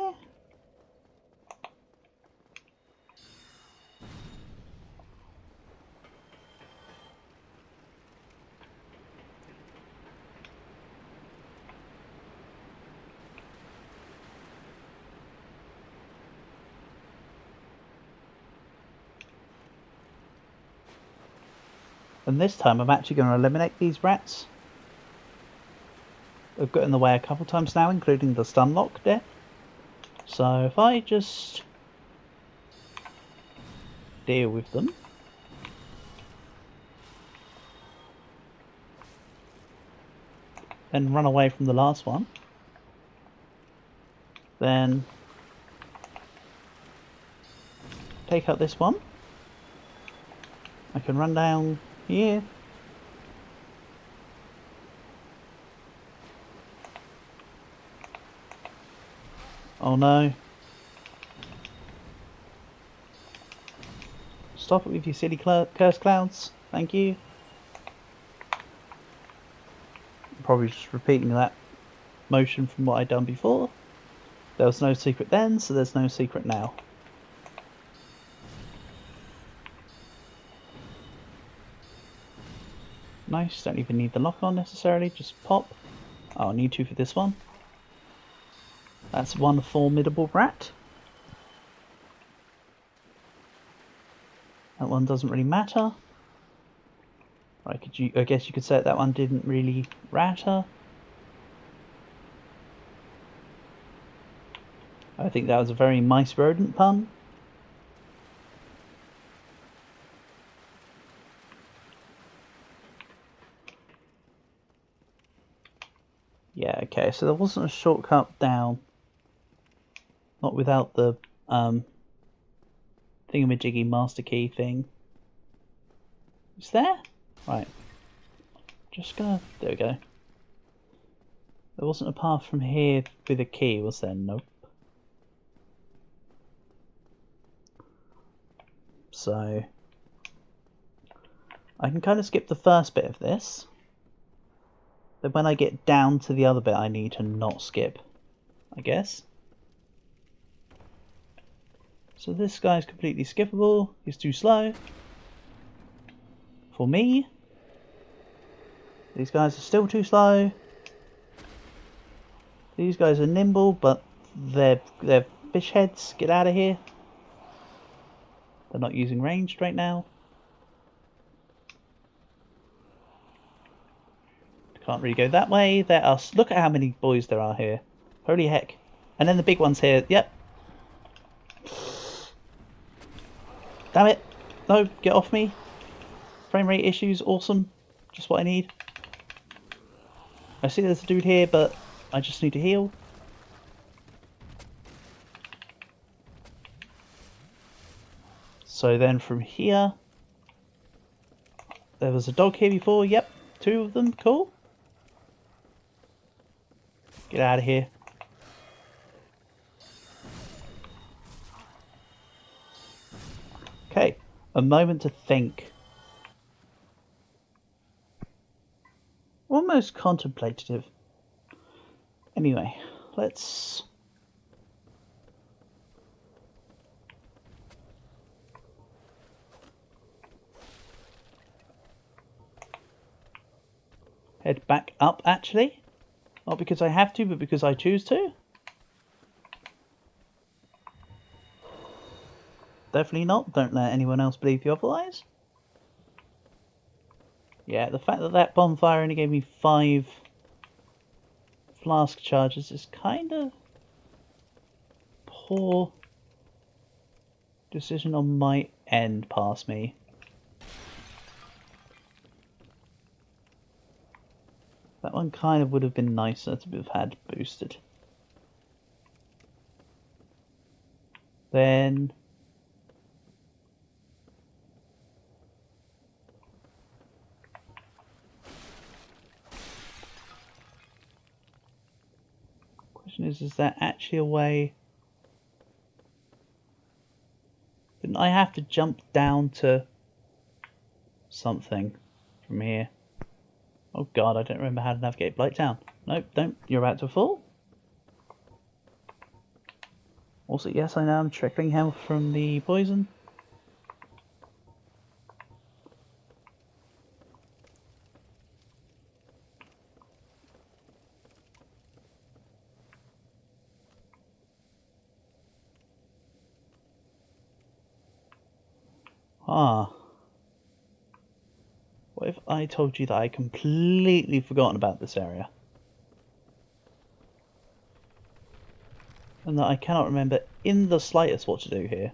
And this time I'm actually going to eliminate these rats. They've got in the way a couple times now, including the stun lock death. So if I just deal with them. Then run away from the last one. Then take out this one. I can run down here. Oh no. Stop it with your silly curse clouds. Thank you. I'm probably just repeating that motion from what I'd done before. There was no secret then, so there's no secret now. Nice, don't even need the lock on necessarily, just pop. Oh, I need to for this one. That's one formidable rat. That one doesn't really matter. Right, I guess you could say that one didn't really matter. I think that was a very mice rodent pun. Yeah, okay, so there wasn't a shortcut down. Not without the thingamajiggy master key thing. Is there? Right. Just gonna... There we go. There wasn't a path from here with a key, was there? Nope. So... I can kind of skip the first bit of this. Then when I get down to the other bit, I need to not skip, I guess. So this guy's completely skippable. He's too slow. For me. These guys are still too slow. These guys are nimble, but they're fish heads. Get out of here. They're not using ranged right now. Can't really go that way. There are... Look at how many boys there are here. Holy heck. And then the big one's here. Yep. Damn it. No, get off me. Frame rate issues. Awesome. Just what I need. I see there's a dude here, but I just need to heal. So then from here... There was a dog here before. Yep. 2 of them. Cool. Get out of here. Okay, a moment to think. Almost contemplative. Anyway, let's... head back up, actually. Not because I have to, but because I choose to. Definitely not. Don't let anyone else believe you otherwise. Yeah, the fact that that bonfire only gave me 5 flask charges is kind of poor decision on my end past me. That one kind of would have been nicer to have had boosted. Then... question is there actually a way... Didn't I have to jump down to something from here? Oh god, I don't remember how to navigate Blighttown. Nope, don't. You're about to fall. Also, yes, I know I'm trickling health from the poison. Ah. What if I told you that I completely forgotten about this area? And that I cannot remember in the slightest what to do here.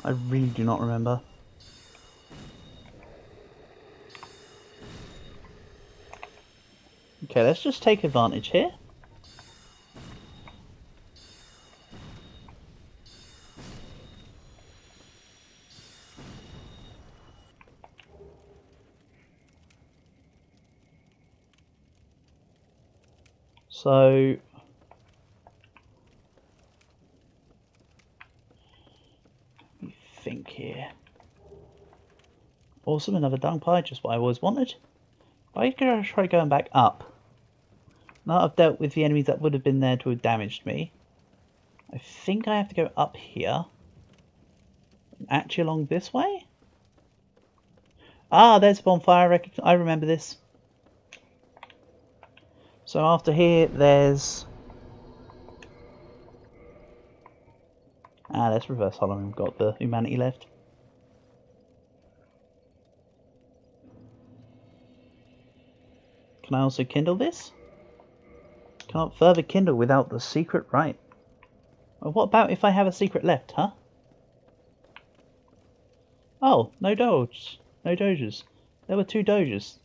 I really do not remember. Okay, let's just take advantage here. So... let me think here. Awesome, another dung pie, just what I always wanted. I'm going to try going back up. Now I've dealt with the enemies that would have been there to have damaged me. I think I have to go up here. Actually along this way? Ah, there's a bonfire. I remember this. So after here, there's... let's reverse hollow. We've got the humanity left. Can I also kindle this? Can't further kindle without the secret, right? Well, what about if I have a secret left, huh? Oh, no doges. No doges. There were 2 doges.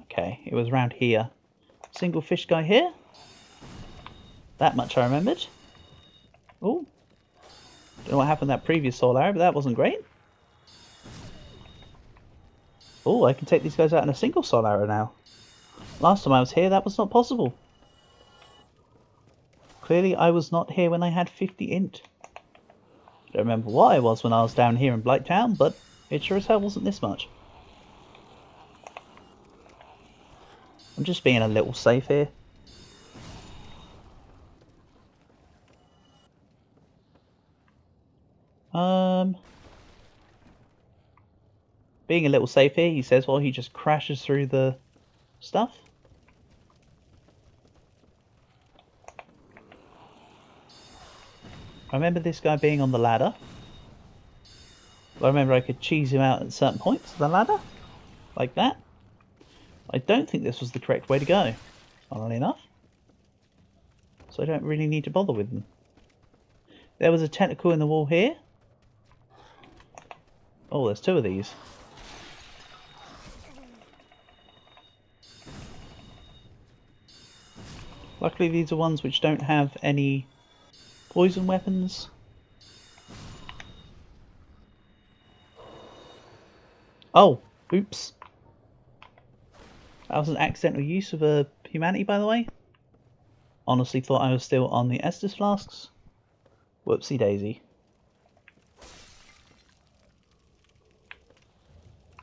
Okay, it was around here. Single fish guy here. That much I remembered. Oh. Don't know what happened to that previous soul arrow, but that wasn't great. Oh, I can take these guys out in a single soul arrow now. Last time I was here, that was not possible. Clearly, I was not here when I had 50 int. Don't remember what I was when I was down here in Blighttown, but it sure as hell wasn't this much. I'm just being a little safe here. Being a little safe here, he says, while he just crashes through the stuff. I remember this guy being on the ladder. I remember I could cheese him out at certain points of the ladder. Like that. I don't think this was the correct way to go, funnily enough. So I don't really need to bother with them. There was a tentacle in the wall here. Oh, there's 2 of these. Luckily these are ones which don't have any poison weapons. Oh, oops. That was an accidental use of a humanity, by the way. Honestly thought I was still on the Estus flasks. Whoopsie daisy.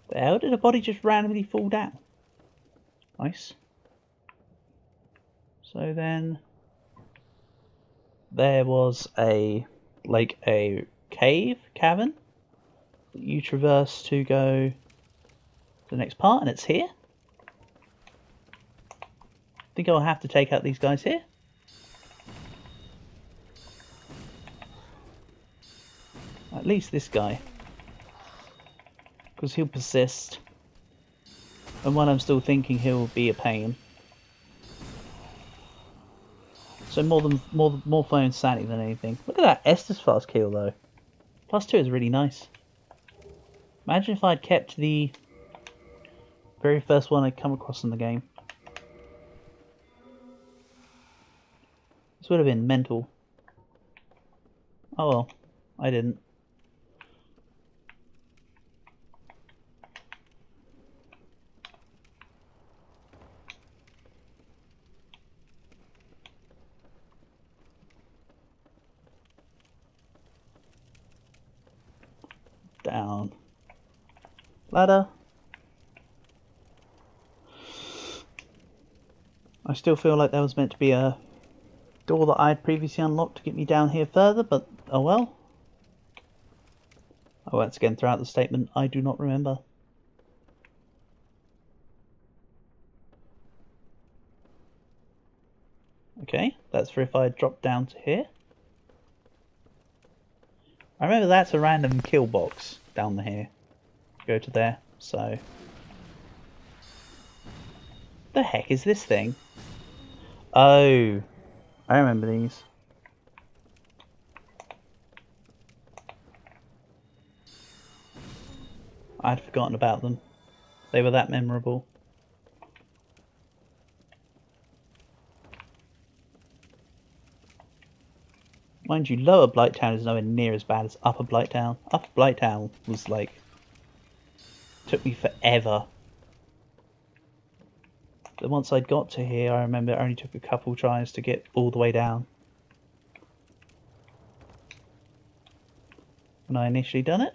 The hell did a body just randomly fall down? Nice. So then there was a cavern that you traverse to go to the next part, and it's here. I think I'll have to take out these guys here. At least this guy, because he'll persist, and when I'm still thinking he'll be a pain. So more for insanity than anything. Look at that Estus flask kill though. +2 is really nice. Imagine if I'd kept the very first one I'd come across in the game. This would have been mental. Oh well, I didn't. Down. Ladder. I still feel like there was meant to be a door that I had previously unlocked to get me down here further, but oh well. I once again throughout the statement, I do not remember. Okay, that's for if I drop down to here. I remember that's a random kill box down here. Go to there, so... The heck is this thing? Oh, I remember these. I'd forgotten about them. They were that memorable. Mind you, Lower Blighttown is nowhere near as bad as Upper Blighttown. Upper Blighttown was like... took me forever. But once I got to here, I remember it only took a couple tries to get all the way down. When I initially done it.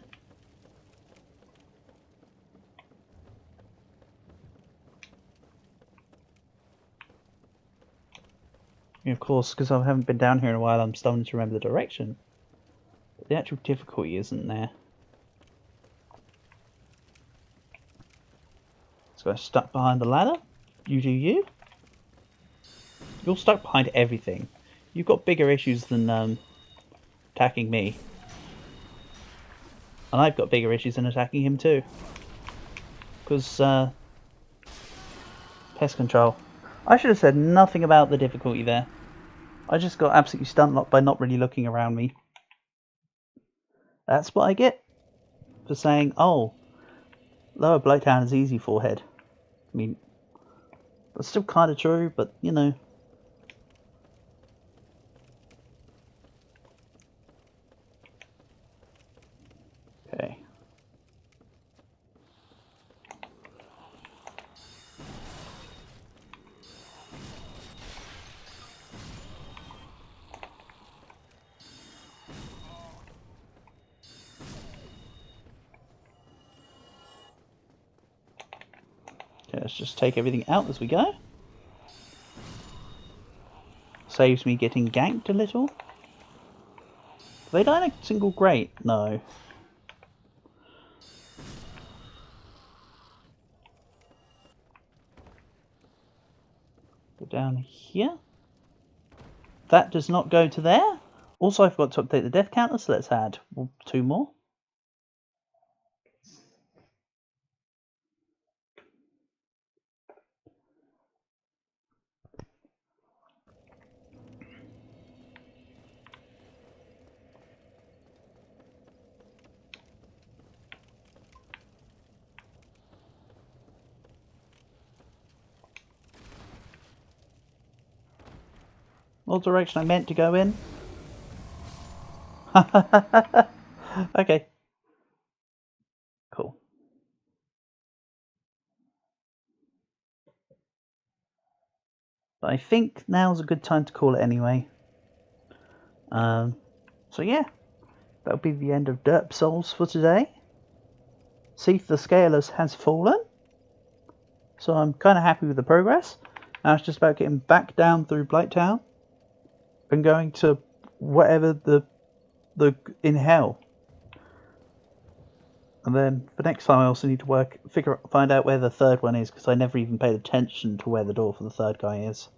of course, because I haven't been down here in a while, I'm starting to remember the direction. But the actual difficulty isn't there. So I'm stuck behind the ladder. You do you. You're stuck behind everything. You've got bigger issues than attacking me. And I've got bigger issues than attacking him too. Because, pest control. I should have said nothing about the difficulty there. I just got absolutely stun locked by not really looking around me. That's what I get for saying, oh, Lower Blighttown is easy, forehead. I mean, that's still kind of true, but, you know. Okay. Okay, let's just take everything out as we go. Saves me getting ganked a little. Do they die in a single grate? No. Go down here. That does not go to there. Also, I forgot to update the death counter, so let's add 2 more. What direction I meant to go in? Okay. Cool. But I think now's a good time to call it anyway. So yeah, that'll be the end of Derp Souls for today. Seath the Scaleless has fallen. So I'm kind of happy with the progress. Now it's just about getting back down through Blighttown and going to whatever the in hell. And then for next time I also need to find out where the third one is, because I never even paid attention to where the door for the third guy is.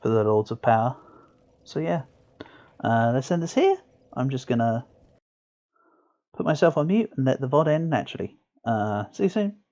For the Lords of Power. So yeah. Let's end this here. I'm just gonna put myself on mute and let the VOD end naturally. See you soon.